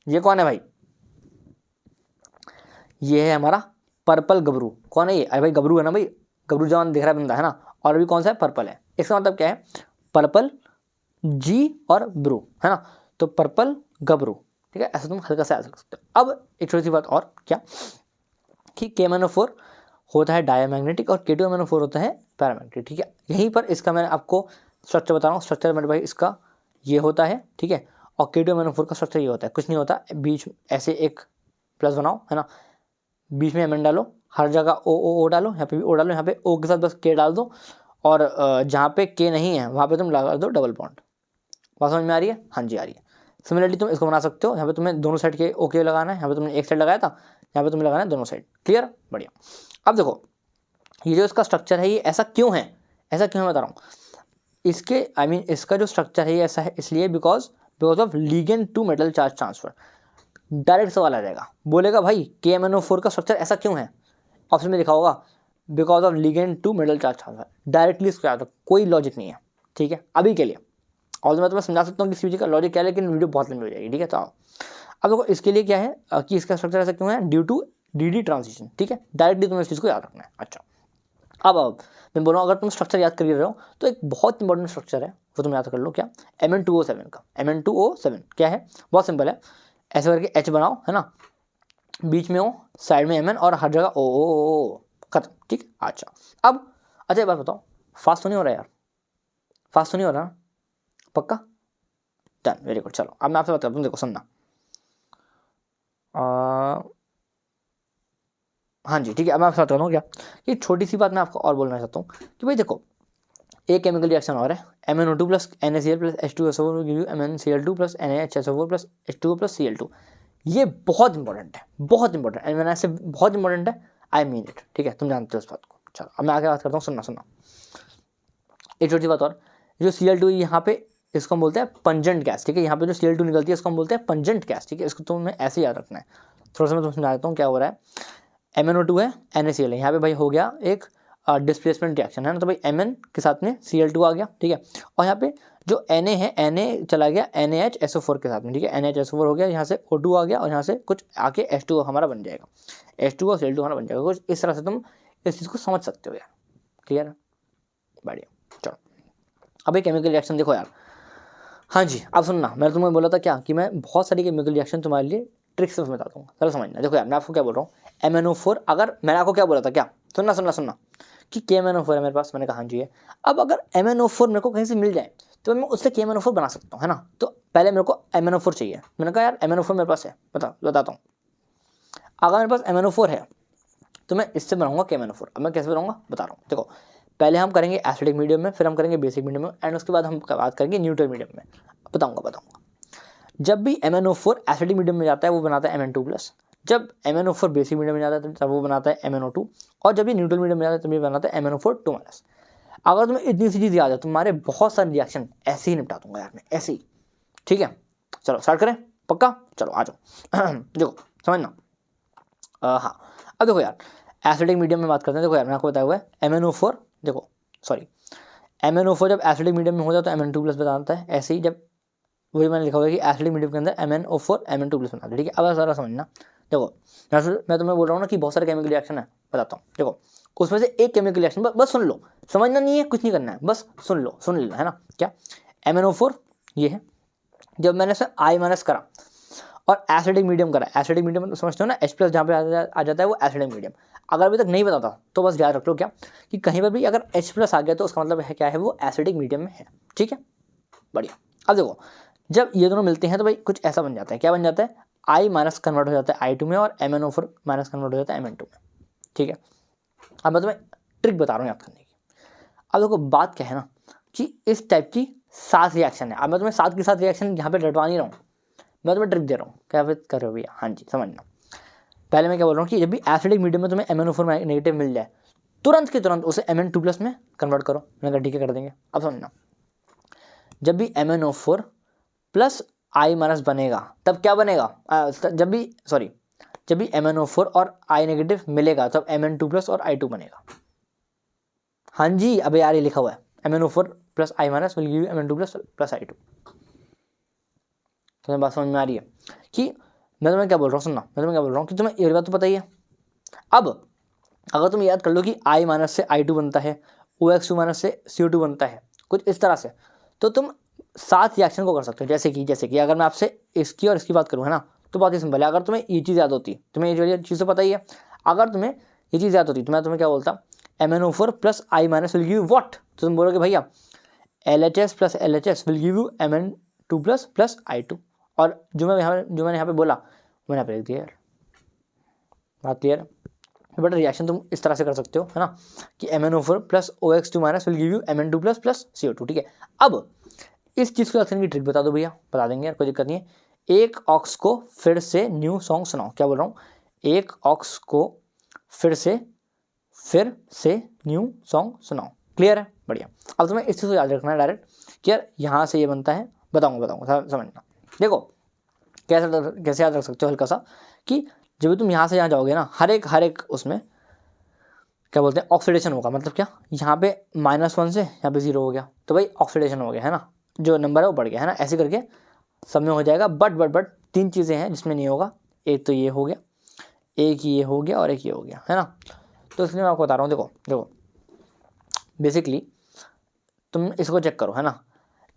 ये कौन है भाई, ये है हमारा पर्पल गबरू। कौन है ये, अरे भाई गबरू है ना भाई, गबरू जवान दिख रहा है बंदा, है ना, और अभी कौन सा है, पर्पल है। इसका मतलब क्या है, पर्पल G और ब्रू, है ना, तो पर्पल गबरू। ठीक है, ऐसा तुम हल्का सा याद रख सकते हो। अब एक छोटी सी बात और, क्या कि KMnO4 होता है डायमैग्नेटिक और K2MnO4 होता है पैरामैग्नेटिक। ठीक है, यहीं पर इसका मैं आपको स्ट्रक्चर बता रहा हूँ। स्ट्रक्चर मेरे भाई इसका ये होता है, ठीक है, और K2MnO4 का स्ट्रक्चर ये होता है, कुछ नहीं होता, बीच ऐसे एक प्लस बनाओ, है ना, बीच में Mn डालो, हर जगह O डालो, यहाँ पे भी O डालो, यहाँ पे O के साथ बस K डाल दो, और जहाँ पे K नहीं है वहाँ पे तुम लगा दो डबल बॉन्ड। बात समझ में आ रही है, हाँ जी आ रही है। सिमिलरली तुम इसको बना सकते हो, यहाँ पे तुम्हें दोनों साइड के ओके लगाना है, यहाँ पे तुमने एक साइड लगाया था, यहाँ पे तुम्हें लगाना है दोनों साइड। क्लियर, बढ़िया। अब देखो ये जो इसका स्ट्रक्चर है ये ऐसा क्यों है, ऐसा क्यों मैं बता रहा हूँ इसके, आई मीन इसका जो स्ट्रक्चर है ये ऐसा है इसलिए because of ligand to metal charge transfer. Direct सवाल आ जाएगा, बोलेगा भाई KMnO4 का स्ट्रक्चर ऐसा क्यों है, ऑप्शन में लिखा होगा because of ligand to metal charge transfer. Directly इसको याद रखो, कोई लॉजिक नहीं है। ठीक है, अभी के लिए, और मैं तुम्हें समझा सकता हूँ कि किसी का लॉजिक क्या है, लेकिन वीडियो बहुत लंबी हो जाएगी। ठीक है, तो आओ अब देखो इसके लिए क्या है कि इसका स्ट्रक्चर ऐसा क्यों है, ड्यू टू DD ट्रांजिशन। ठीक है, डायरेक्टली तुम्हें इस चीज़ को याद रखना है। अच्छा अब मैं बोल रहा हूँ अगर तुम स्ट्रक्चर याद कर रहे हो तो एक बहुत इंपॉर्टेंट स्ट्रक्चर है वो तुम याद कर लो, क्या, Mn2O7 का। Mn2O7 क्या है, बहुत सिंपल है, ऐसे करके H बनाओ, है ना, बीच में O, साइड में Mn और हर जगह O खत्म। ठीक, अच्छा अब अच्छा एक बात बताओ, फास्ट तो नहीं हो रहा यार, फास्ट तो नहीं हो रहा ना, पक्का, डन, वेरी गुड। चलो अब मैं आपसे बात करता हूँ, देखो सुनना, हाँ जी ठीक है। अब मैं आपसे बात करता हूँ क्या, ये छोटी सी बात मैं आपको और बोलना चाहता हूँ कि भाई देखो एक केमिकल रिएक्शन और है, MnO2 plus NaCl plus H2SO4 give you MnCl2 plus NaHSO4 plus H2O plus Cl2। ये बहुत इंपॉर्टेंट है, बहुत इंपॉर्टेंट है, मैंने ऐसे बहुत इंपॉर्टेंट है, आई मीन इट। ठीक है, तुम जानते हो उस बात को। चलो अब मैं आगे बात करता हूँ, सुनना। एक छोटी बात और, जो Cl2 यहाँ पे इसको हम बोलते हैं पंजेंट गैस, ठीक है। यहाँ पे जो Cl2 निकलती है इसको हम बोलते हैं पंजेंट गैस, ठीक है। इसको तुम्हें ऐसे याद रखना है। थोड़ा सा मैं तुम्हें समझा देता हूँ क्या हो रहा है। MnO2 है, NaCl है, यहाँ पे भाई हो गया एक डिस्प्लेसमेंट रिएक्शन है ना, तो भाई Mn के साथ में Cl2 आ गया, ठीक है। और यहाँ पे जो Na है, Na चला गया NaHSO4 के साथ में, ठीक है। NaHSO4 हो गया, यहाँ से O2 आ गया और यहाँ से कुछ आके H2O हमारा बन जाएगा, H2O और Cl2 हमारा बन जाएगा। कुछ इस तरह से तुम इस चीज़ को समझ सकते हो यार, क्लियर है, बढ़िया। चलो अब ये केमिकल रिएक्शन देखो यार। हाँ जी, अब सुनना, मैंने तुम्हें बोला था क्या कि मैं बहुत सारी केमिकल रिएक्शन तुम्हारे लिए ट्रिक्स से बताता हूँ, चलो समझना। देखो यार मैं आपको क्या बोल रहा हूँ, MnO4, अगर मैंने आपको क्या बोला था, क्या सुनना कि KMnO4 है मेरे पास, मैंने कहा हाँ जी है। अब अगर MnO4 मेरे को कहीं से मिल जाए तो मैं उससे KMnO4 बना सकता हूँ, है ना। तो पहले मेरे को MnO4 चाहिए, मैंने कहा यार MnO4 मेरे पास है, बताता हूँ। अगर मेरे पास MnO4 है तो मैं इससे बनाऊंगा KMnO4। अब मैं कैसे बनाऊंगा बता रहा हूँ। देखो पहले हम करेंगे एसिडिक मीडियम में, फिर हम करेंगे बेसिक मीडियम में, एंड उसके बाद हम बात करेंगे न्यूट्रल मीडियम में। बताऊंगा। जब भी MnO4 एसिडिक मीडियम में जाता है वो बनाता है Mn2+, जब MnO4 बेसिक मीडियम में जाता है तब वो बनाता है MnO2, और जब ये न्यूट्रल मीडियम में जाता है तब ये बनाता है MnO4 2-। अगर तुम्हें इतनी सी चीज़ याद है तुम्हारे बहुत सारे रिएक्शन ऐसे ही निपटा दूंगा यार मैं, ऐसे ही, ठीक है। चलो स्टार्ट करें, पक्का, चलो आ जाओ। देखो समझना, हाँ अब देखो यार एसिडिक मीडियम में बात करते हैं। देखो यार मैं आपको बताया हुआ है MnO4, देखो सॉरी MnO4 जब एसिडिक मीडियम में हो जाता है तो Mn2+ बताता है। ऐसे ही जब वही मैंने लिखा हुआ है कि एसिडिक मीडियम के अंदर MnO4 Mn2+ बनाता है, ठीक है। अब सारा समझना, देखो मैं तुम्हें बोल रहा हूँ ना कि बहुत सारे केमिकल रिएक्शन है, बताता हूँ। देखो उसमें से एक केमिकल रिएक्शन बस सुन लो, समझना नहीं है, कुछ नहीं करना है, बस सुन लेना, है ना। क्या MnO4 ये है, जब मैंने इसे I- करा और एसिडिक मीडियम करा, एसिडिक मीडियम समझते हो ना, H+ जहाँ पे आ जाता है वो एसिडिक मीडियम। अगर अभी तक नहीं पता था तो बस याद रख लो क्या कि कहीं पर भी अगर H+ आ गया तो उसका मतलब है क्या है, वो एसिडिक मीडियम में है, ठीक है, बढ़िया। अब देखो जब ये दोनों मिलते हैं तो भाई कुछ ऐसा बन जाता है, क्या बन जाता है, I- कन्वर्ट हो जाता है I2 में और MnO4- कन्वर्ट हो जाता है Mn2 में, ठीक है। अब मैं तुम्हें ट्रिक बता रहा हूँ याद करने की। अब देखो बात क्या है ना कि इस टाइप की 7 रिएक्शन है। अब मैं तुम्हें 7 की 7 रिएक्शन यहाँ पे रटवा नहीं रहा हूँ, मैं तुम्हें ट्रिक दे रहा हूँ, क्या फिर कर रहे हो भैया, हाँ जी समझना। पहले मैं क्या बोल रहा हूँ कि जब भी एसिडिक मीडियम में तुम्हें MnO4 नेगेटिव मिल जाए तुरंत के तुरंत उसे Mn2+ में कन्वर्ट करो। मैंने कहा ठीक है कर देंगे। अब समझना, जब भी MnO4 + I- बनेगा तब क्या बनेगा, जब भी MnO4 और I- नेगेटिव मिलेगा तब Mn2+ और I2 बनेगा। हाँ जी, अब यार ये लिखा हुआ है MnO4 + I- will give you Mn2+ + I2। तुम्हें बात समझ में आ रही है कि मैं तुम्हें क्या बोल रहा हूँ, सुनना, मैं तुम्हें क्या बोल रहा हूँ कि तुम्हें ये बात तो पता ही है। अब अगर तुम याद कर लो कि I- से I2 बनता है, OX2- से CO2 बनता है, कुछ इस तरह से, तो तुम 7 रिएक्शन को कर सकते हो। जैसे कि अगर मैं आपसे इसकी और इसकी बात करूँ, है ना, तो बहुत ही सिंपल है। अगर तुम्हें ये चीज़ याद होती, तुम्हें ये चीज़ तो पता ही है, अगर तुम्हें ये चीज़ याद होती तो मैं तुम्हें क्या बोलता, MnO4 + I- will give you what, तो तुम बोलोगे भैया LHS + LHS will give you Mn2+ + I2। और जो मैंने यहाँ पे बोला मैंने यहाँ पे लिख दिया यार, बात क्लियर है। बट रिएक्शन तुम इस तरह से कर सकते हो, है ना, कि MnO4 + OX2- will give you Mn2+ + CO2, ठीक है। अब इस चीज़ को रखने की ट्रिक बता दो भैया, बता देंगे यार, कोई दिक्कत नहीं है। एक ऑक्स को फिर से न्यू सॉन्ग सुनाओ, क्या बोल रहा हूँ, एक ऑक्स को फिर से न्यू सॉन्ग सुनाओ, क्लियर है, बढ़िया। अब तुम्हें इस चीज़ को याद रखना है डायरेक्ट कि यार यहाँ से ये बनता है, बताऊँगा समझना। देखो कैसे याद रख सकते हो हल्का सा, कि जब तुम यहाँ से यहाँ जाओगे ना, हर एक उसमें क्या बोलते हैं, ऑक्सीडेशन होगा। मतलब क्या, यहाँ पे -1 से यहाँ पे 0 हो गया तो भाई ऑक्सीडेशन हो गया, है ना, जो नंबर है वो बढ़ गया, है ना, ऐसे करके सब में हो जाएगा। बट 3 चीज़ें हैं जिसमें नहीं होगा, एक तो ये हो गया, एक ये हो गया और एक ये हो गया, है ना। तो इसलिए मैं आपको बता रहा हूँ, देखो बेसिकली तुम इसको चेक करो, है ना,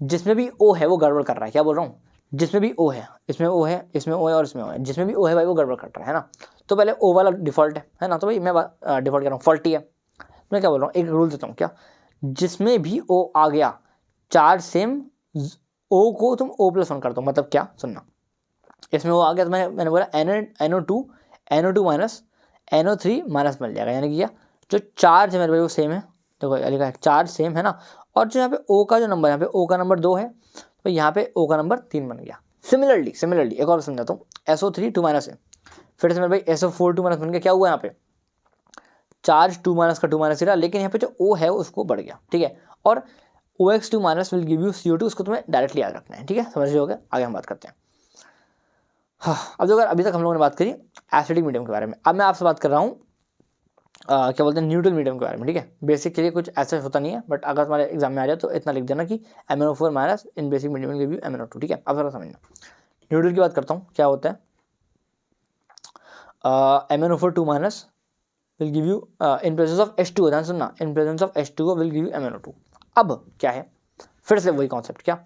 जिसमें भी O है वो गड़बड़ कर रहा है, क्या बोल रहा हूँ, जिसमें भी O है, इसमें O है, इसमें O है और इसमें O है, जिसमें भी O है भाई वो गड़बड़ कर रहा है ना। तो पहले O वाला डिफ़ॉल्ट है ना, तो भाई मैं डिफ़ॉल्ट कह रहा हूँ, फॉल्टी है। मैं क्या बोल रहा हूँ, एक रूल देता हूँ, क्या, जिसमें भी O आ गया 4 सेम O को तुम O+1 कर दो। मतलब क्या, सुनना, इसमें O आ गया तो मैंने बोला NO2 NO3 माइनस मिल जाएगा, यानी कि क्या, जो चार्ज है मेरे भाई वो सेम है। देखो लिखा है चार्ज सेम, है ना, और जो यहाँ पे O का जो नंबर, यहाँ पे O का नंबर 2 है तो यहाँ पे O का नंबर 3 बन गया। सिमिलरली एक और समझाता हूँ, SO3 2- है, फिर से मेरे भाई SO4 2- बन गया। क्या हुआ यहाँ पे, चार्ज 2- का 2- ही रहा, लेकिन यहाँ पे जो O है उसको बढ़ गया, ठीक है। और OX2 minus will give you CO2, इसको तुम्हें डायरेक्टली याद रखना है, ठीक है, समझ रहे होगे। आगे हम बात करते हैं। हाँ, अब देखो अभी तक हम लोगों ने बात करी एसिडिक मीडियम के बारे में। अब मैं आपसे बात कर रहा हूँ क्या बोलते हैं न्यूट्रल मीडियम के बारे में, ठीक है। बेसिक के लिए कुछ ऐसा होता नहीं है, बट अगर तुम्हारे एग्जाम में आ जाए तो इतना लिख देना कि MnO4 minus in basic medium will give you MnO2, ठीक है। अब जरा समझना, न्यूट्रल की बात करता हूँ, क्या होता है MnO4 minus will give you in presence of H2O, ध्यान सुनना, इन presence of H2O will give you MnO2। अब क्या है, फिर से वही कॉन्सेप्ट, क्या,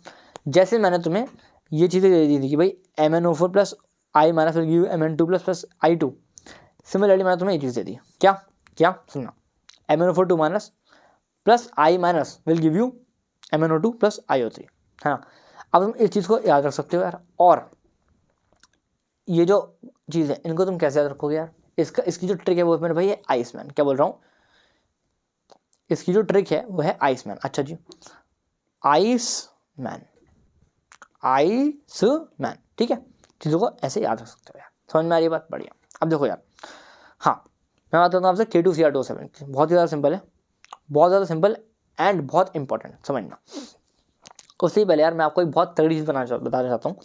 जैसे मैंने तुम्हें ये चीज़ें दे दी थी कि भाई MnO4 plus I minus will give you Mn2 plus I2, similarly मैंने तुम्हें ये चीज़ दे दी, क्या सुनना, MnO4 minus plus I minus will give you MnO2 plus IO3, है ना। अब तुम इस चीज़ को याद रख सकते हो यार, और ये जो चीज़ है इनको तुम कैसे याद रखोगे यार, इसकी जो ट्रिक है वो मेरे भाई है आइसमैन। क्या बोल रहा हूँ, इसकी जो ट्रिक है वो है आइसमैन। अच्छा जी, आइसमैन, ठीक है, चीज़ों को ऐसे याद रख सकते हो यार, समझ में आ रही है बात, बढ़िया। अब देखो यार, हाँ मैं बात करता हूँ आपसे K2Cr2O7, बहुत ही ज़्यादा सिंपल है, बहुत ज़्यादा सिंपल एंड बहुत इंपॉर्टेंट, समझना। उससे पहले यार मैं आपको एक बहुत तगड़ी चीज़ बताना चाहता हूँ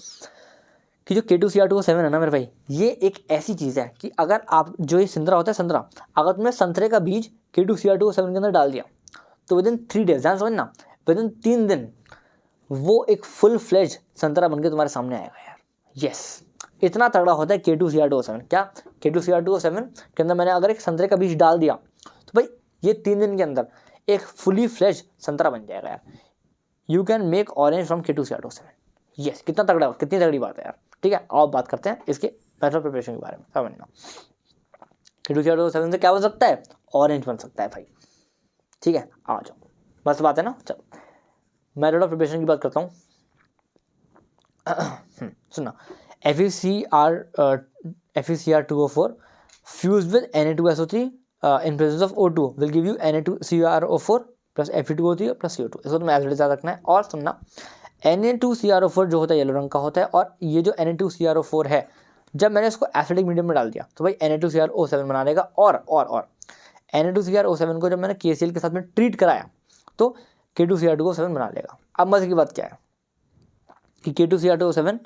कि जो K2Cr2O7 है ना मेरे भाई, ये एक ऐसी चीज़ है कि अगर आप, जो ये संतरा होता है संतरा, अगर तुमने संतरे का बीज K2Cr2O7 के अंदर डाल दिया तो विदिन 3 डेज, ध्यान समझना, विदिन 3 दिन वो एक फुल फ्लेज संतरा बनकर तुम्हारे सामने आएगा यार। यस, इतना तगड़ा होता है K2Cr2O7। क्या, K2Cr2O7 के अंदर मैंने अगर एक संतरे का बीज डाल दिया तो भाई ये 3 दिन के अंदर एक फुली फ्लेज संतरा बन जाएगा यार। You can make orange from K2Cr2O7। Yes, कितना तगड़ा, कितनी तगड़ी बात है यार, ठीक है। अब बात करते हैं इसके मेथड ऑफ प्रिपरेशन के बारे में, समझना। K2Cr2O7 से क्या बन सकता है, ऑरेंज बन सकता है भाई, ठीक है। आ जाओ, बस बात है ना। चलो मेथड ऑफ प्रिपरेशन की बात करता हूँ। सुनना, FeCr2O4 fused with Na2SO3 in presence of O2 will give you Na2CrO4 plus Fe2O3 plus CO2, इसको तुम्हें एज याद रखना है। और सुनना, Na2CrO4 जो होता है येलो रंग का होता है, और ये जो Na2CrO4 है, जब मैंने इसको एसिडिक मीडियम में डाल दिया तो भाई Na2CrO7 बना देगा। और Na2CrO7 को जब मैंने KCl के साथ में ट्रीट कराया तो K2Cr2O7 बना लेगा। अब मजे की बात क्या है कि K2Cr2O7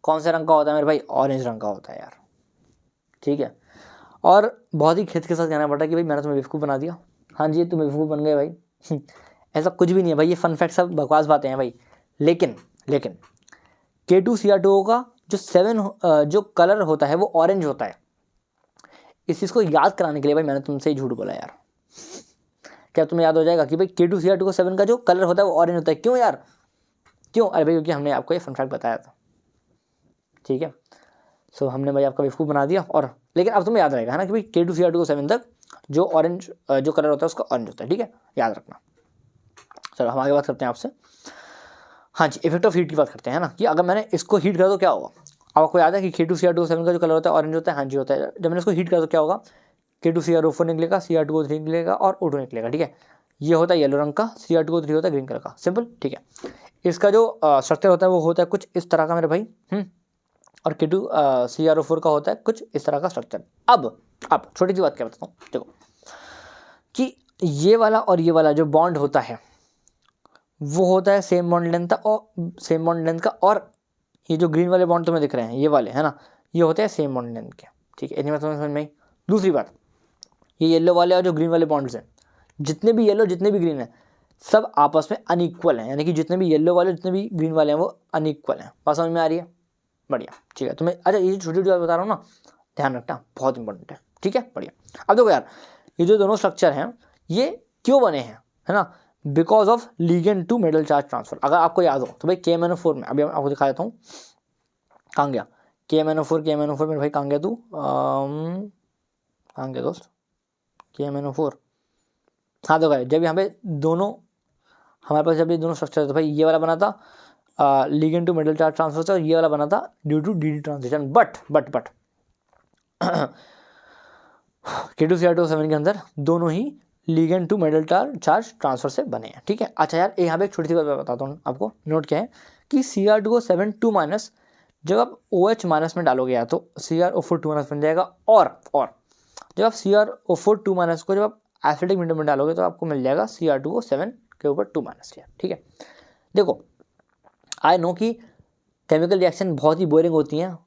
कौन से रंग का होता है मेरे भाई, ऑरेंज रंग का होता है यार, ठीक है। और बहुत ही खेत के साथ कहना पड़ता है कि भाई मैंने तुम्हें बेवकूफ़ बना दिया। हाँ जी, तुम बेवकूफ़ बन गए भाई। ऐसा कुछ भी नहीं है भाई, ये फन फैक्ट सब बकवास बातें हैं भाई। लेकिन K2Cr2O का जो कलर होता है वो ऑरेंज होता है। इस चीज़ को याद कराने के लिए भाई मैंने तुमसे ही झूठ बोला यार। क्या तुम्हें याद हो जाएगा कि भाई K2Cr2O7 का जो कलर होता है वो ऑरेंज होता है? क्यों यार, क्यों? अरे भाई क्योंकि हमने आपको ये फन फैक्ट बताया था, ठीक है। सो हमने भाई आपका बेवकूफ़ बना दिया। और लेकिन अब तुम्हें याद रहेगा है ना कि भाई K2Cr2O7 तक जो ऑरेंज जो कलर होता है उसका ऑरेंज होता है, ठीक है, याद रखना। चलो हम आगे बात करते हैं आपसे। हाँ जी, इफेक्ट ऑफ हीट की बात करते हैं ना, कि अगर मैंने इसको हीट करा तो क्या होगा। अब आपको याद है कि K2Cr2O7 का जो कलर होता है ऑरेंज होता है, हाँ जी होता है। जब मैंने इसको हीट करा तो क्या होगा, K2CrO4 निकलेगा, Cr2O3 निकलेगा और O2 निकलेगा, ठीक है। ये होता है येलो रंग का, Cr2O3 होता है ग्रीन कलर का, सिंपल, ठीक है। इसका जो स्ट्रक्चर होता है वो होता है कुछ इस तरह का मेरे भाई, और K2CrO4 का होता है कुछ इस तरह का स्ट्रक्चर। अब छोटी सी बात क्या बताता हूँ, देखो कि ये वाला और ये वाला जो बॉन्ड होता है वो होता है सेम बॉन्ड लेंथ का, और ये जो ग्रीन वाले बॉन्ड तुम्हें दिख रहे हैं ये वाले, है ना, ये होते हैं सेम बॉन्ड लेंथ के, ठीक है। इतनी बात समझ में आई। दूसरी बात, ये येलो वाले और जो ग्रीन वाले बॉन्ड्स हैं, जितने भी येलो जितने भी ग्रीन हैं, सब आपस में अनइक्वल हैं, यानी कि जितने भी येलो वाले जितने भी ग्रीन वाले हैं वो अनइक्वल हैं। बात समझ में आ रही है, बढ़िया, ठीक है। तुम्हें अच्छा ये छोटी छोटी बात बता रहा हूँ ना, ध्यान रखना, बहुत इंपॉर्टेंट है, ठीक है, बढ़िया। अब देखो यार, ये जो दोनों स्ट्रक्चर हैं ये क्यों बने हैं, है ना, because of ligand to metal charge transfer. अगर आपको याद हो तो भाई KMnO4 में, अभी आपको दिखा देता हूँ, कहाँ गया KMnO4 मेरे भाई, कहाँ गया तू, कहाँ गया दोस्त KMnO4। हाँ देखो जब यहाँ पे दोनों हमारे पास जब ये दोनों स्ट्रक्चर, तो भाई ये वाला बना था ligand to metal charge transfer से, और ये वाला बना था due to DD transition. But K2Cr2O7 के अंदर दोनों ही ligand to metal charge transfer से बने हैं, ठीक है। अच्छा यार, यहाँ पे एक छोटी सी बात बताता हूँ आपको, नोट क्या है कि Cr2O7 2 माइनस जब आप OH माइनस में डालोगे या तो CrO4 2 माइनस बन जाएगा, और जब आप CrO4 2 माइनस को जब आप एसिडिक मीडियम में डालोगे तो आपको मिल जाएगा Cr2O7 के ऊपर 2 माइनस लिया, ठीक है। देखो आई नो कि केमिकल रिएक्शन बहुत ही बोरिंग होती हैं,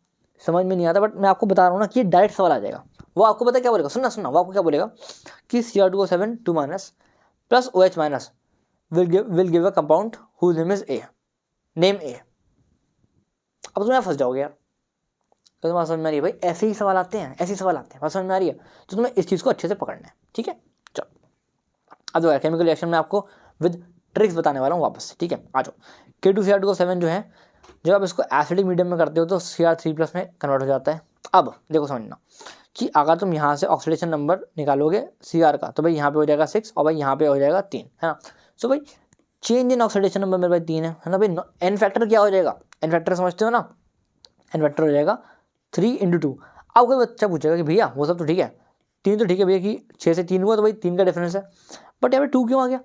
समझ में नहीं आता, बट मैं आपको बता रहा हूँ ना कि डायरेक्ट सवाल आ जाएगा। वो आपको पता है क्या बोलेगा, सुनना, वो आपको क्या बोलेगा कि Cr2O7 2 minus plus OH minus will give a compound whose name is A, name A. अब तुम्हें फंस जाओगे यार, तो तुम्हारा समझ में आ रही है भाई, ऐसे ही सवाल आते हैं, ऐसे ही सवाल आते हैं, बात समझ में आ रही है। तो तुम्हें इस चीज़ को अच्छे से पकड़ना है, ठीक है। चलो अब जो है केमिकल रिएक्शन में आपको विद ट्रिक्स बताने वाला हूँ वापस से, ठीक है। आ जाओ। K2Cr2O7 जो है, जब आप इसको एसिडिक मीडियम में करते हो तो Cr3+ में कन्वर्ट हो जाता है। अब देखो समझना कि अगर तुम यहाँ से ऑक्सीडेशन नंबर निकालोगे Cr का, तो भाई यहाँ पे हो जाएगा 6 और भाई यहाँ पे हो जाएगा 3, है ना। सो भाई चेंज इन ऑक्सीडेशन नंबर मेरे भाई 3 है ना भाई। एन फैक्टर क्या हो जाएगा, एन फैक्टर समझते हो ना, एन फैक्टर हो जाएगा 3 × 2। अब कोई बच्चा पूछेगा कि भैया वो सब तो ठीक है, 3 तो ठीक है भैया कि 6 से 3 हुआ, तो भाई 3 का डिफरेंस है, बट यहाँ पे 2 क्यों आ गया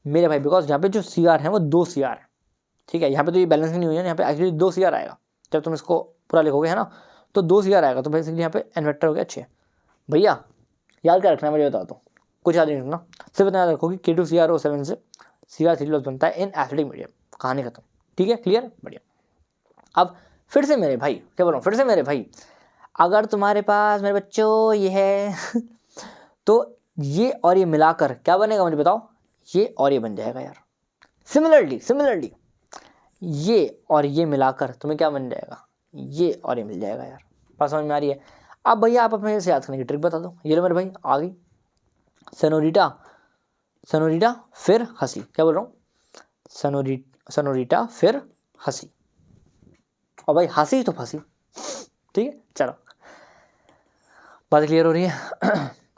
मेरे भाई? बिकॉज यहाँ पे जो Cr है वो 2 Cr है, ठीक है। यहाँ पे तो ये बैलेंस नहीं हुई है, यहाँ पे एक्चुअली 2 Cr आएगा जब तुम इसको पूरा लिखोगे, है ना, तो 2 Cr आएगा, तो बेसिकली यहाँ पे एन फैक्टर हो गया 6। भैया याद क्या रखना है मुझे बता दो, कुछ याद नहीं रखना, सिर्फ इतना याद रखो कि K2Cr2O7 से Cr3+ बनता है इन एसिडिक मीडियम, कहानी खत्म, ठीक है, क्लियर, बढ़िया। अब फिर से मेरे भाई, क्या बोल रहा हूँ, फिर से मेरे भाई, अगर तुम्हारे पास मेरे बच्चों ये है तो ये और ये मिलाकर क्या बनेगा मुझे बताओ, ये और ये बन जाएगा यार। सिमिलरली ये और ये मिलाकर तुम्हें क्या बन जाएगा, ये और ये मिल जाएगा यार। बात समझ में आ रही है? अब भैया आप अपने से याद करने की ट्रिक बता दो। ये लो मेरे भाई आ गई, सनोरिटा फिर हंसी, क्या बोल रहा हूँ, सनोरिटा फिर हंसी, और भाई हंसी तो फंसी, ठीक है। चलो बात क्लियर हो रही है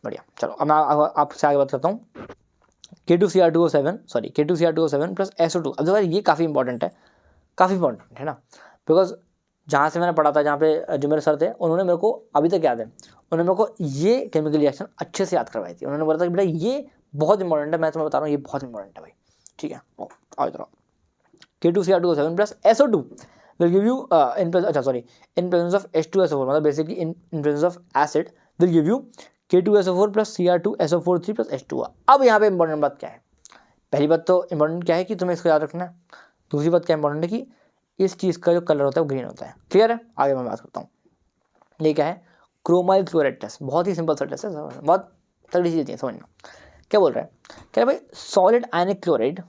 बढ़िया। चलो अब मैं आपसे आगे बात करता हूँ। K2Cr2O7 plus SO2। अब देखो ये काफ़ी इंपॉर्टेंट है ना, बिकॉज जहाँ से मैंने पढ़ा था, जहाँ पे जो मेरे सर थे उन्होंने मेरे को अभी तक याद है, उन्होंने मेरे को ये केमिकल रिएक्शन अच्छे से याद करवाई थी। उन्होंने बोला था कि बेटा ये बहुत इंपॉर्टेंट है, मैं तुम्हें बता रहा हूँ ये बहुत इंपॉर्टेंट है भाई, ठीक है। आओ इधर, K2Cr2O7 plus SO2 will give you in presence of H2SO4, मतलब basically in presence of acid will give you K2SO4 plus Cr2SO4 3 plus H2O। अब यहाँ पे इंपॉर्टेंट बात क्या है, पहली बात तो इंपॉर्टेंट क्या है कि तुम्हें इसको याद रखना है। दूसरी बात क्या इंपॉर्टेंट है कि इस चीज़ का जो कलर होता है वो ग्रीन होता है, क्लियर है। आगे मैं बात करता हूँ, ये क्या है, क्रोमाइल क्लोराइड टेस्ट। बहुत ही सिंपल सा टेस्ट है, बहुत तगड़ी चीज़ है, समझना। क्या बोल रहा है, कह रहा है भाई सॉलिड आयनिक क्लोराइड।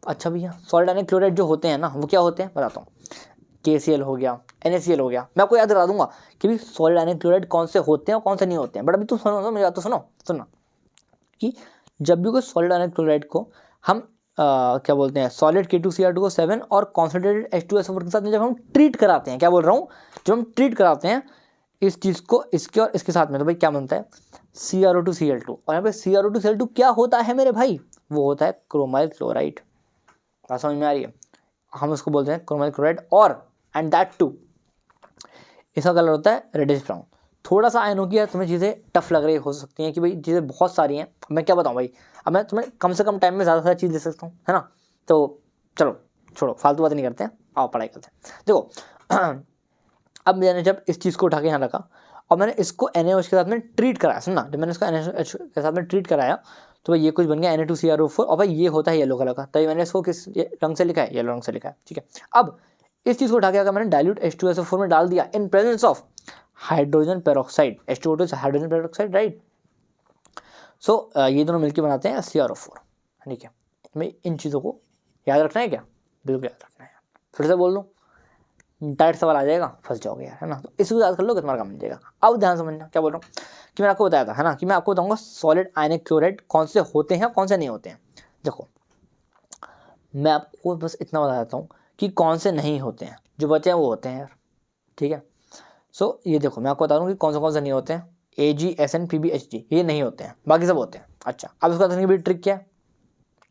अच्छा भैया सॉलिड आयनिक क्लोराइड जो होते हैं ना वो क्या होते हैं बताता हूँ, KCl हो गया, NaCl हो गया। मैं आपको याद करा दूंगा कि भी सॉलिड आयनिक क्लोराइड कौन से होते हैं और कौन से नहीं होते हैं, बट अभी तुम सुनो, मेरी बात तो सुनना कि जब भी कोई सॉलिड आयनिक क्लोराइड को हम क्या बोलते हैं, सॉलिड K2Cr2O7 और कॉन्सनट्रेटेड H2SO4 के साथ में जब हम ट्रीट कराते हैं, क्या बोल रहा हूँ, जब हम ट्रीट कराते हैं इस चीज़ को इसके और इसके साथ में, तो भाई क्या बनता है, CrO2Cl2। और यहाँ पे CrO2Cl2 क्या होता है मेरे भाई, वो होता है क्रोमाइल क्लोराइड। बात समझ में आ रही है, हम उसको बोलते हैं क्रोमाइल क्लोराइड, और एंड दैट टू इसका कलर होता है रेडिश ब्राउन। थोड़ा सा आयनों की तुम्हें चीज़ें टफ लग रही हो सकती हैं कि भाई चीज़ें बहुत सारी हैं, मैं क्या बताऊँ भाई, अब मैं तुम्हें कम से कम टाइम में ज़्यादा से ज़्यादा चीज़ दे सकता हूँ, है ना। तो चलो छोड़ो, फालतू बात नहीं करते हैं, आओ पढ़ाई करते हैं। देखो अब मैंने जब इस चीज़ को उठा के यहाँ रखा और मैंने इसको NaOH के साथ में ट्रीट कराया, सुनना, जब मैंने इसको NaOH के साथ में ट्रीट कराया तो भाई ये कुछ बन गया Na2CrO4, और भाई ये होता है येलो कलर का, तभी मैंने इसको किस रंग से लिखा है, येलो रंग से लिखा है, ठीक है। अब इस चीज़ को उठा के अगर मैंने डाइल्यूट H2SO4 में डाल दिया in presence of hydrogen peroxide, H2O2 hydrogen peroxide, right. So ये दोनों मिलकर बनाते हैं CrO4, ठीक है। मैं इन चीज़ों को याद रखना है क्या, बिल्कुल याद रखना है। फिर से बोल दूँ, डायरेक्ट सवाल आ जाएगा, फंस जाओगे यार, है ना। तो इसको याद कर लो कि तुम्हारा काम मिल जाएगा। अब ध्यान समझना क्या बोल रहा हूँ, कि मैंने आपको बताया था, है ना, कि मैं आपको बताऊंगा सॉलिड आयनिक क्लोराइड कौन से होते हैं कौन से नहीं होते हैं। देखो मैं आपको बस इतना बता देता हूँ कि कौन से नहीं होते हैं, जो बचे हैं वो होते हैं यार, ठीक है। सो ये देखो मैं आपको बता दूँ कि कौन से नहीं होते हैं, Ag SN Pb Hg ये नहीं होते हैं, बाकी सब होते हैं। अच्छा अब इसको बताने की भी ट्रिक क्या है,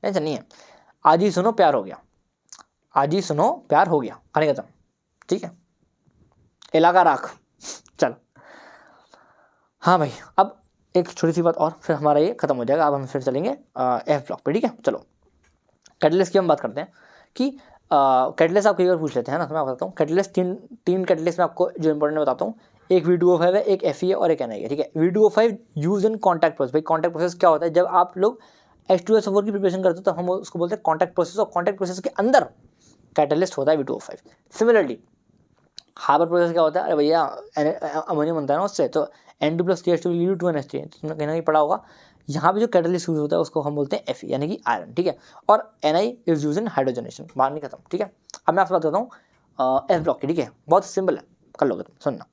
ऐसा नहीं है, आज ही सुनो प्यार हो गया, आज ही सुनो प्यार हो गया, कहानी खत्म, ठीक है, इलाका राख। चलो हाँ भाई, अब एक छोटी सी बात और फिर हमारा ये खत्म हो जाएगा। अब हम फिर चलेंगे F ब्लॉक पे, ठीक है। चलो कैटलिस्ट की हम बात करते हैं कि कैटलिस्ट आप कई बार पूछ लेते हैं ना, तो मैं बताता हूँ कैटलिस्ट तीन कैटलिस्ट में आपको जो इंपॉर्टेंट बताता हूँ। एक V2O5 है, एक Fe है और एक Na है, ठीक है। V2O5 use in contact process. भाई कॉन्टैक्ट प्रोसेस क्या होता है, जब आप लोग H2SO4 की प्रिपरेशन करते हो तो हम उसको बोलते हैं कॉन्टैक्ट प्रोसेस, और कॉन्टैक्ट प्रोसेस के अंदर कैटलिस्ट होता है V2O5। सिमिलरली हार्बर प्रोसेस क्या होता है, अरे भैया अमोनिया बनता है ना उससे, तो N2+KH2 will lead to 2NH3, तो तुमने कहीं ना कहीं पढ़ा होगा। यहाँ पे जो कैटलिस्ट यूज होता है उसको हम बोलते हैं Fe यानी कि आयरन, ठीक है। और Ni is use in hydrogenation, बात नहीं खत्म, ठीक है। अब मैं आपसे बात करता हूँ F ब्लॉक की, ठीक है, बहुत सिंपल है, कर लोगे तुम, सुनना।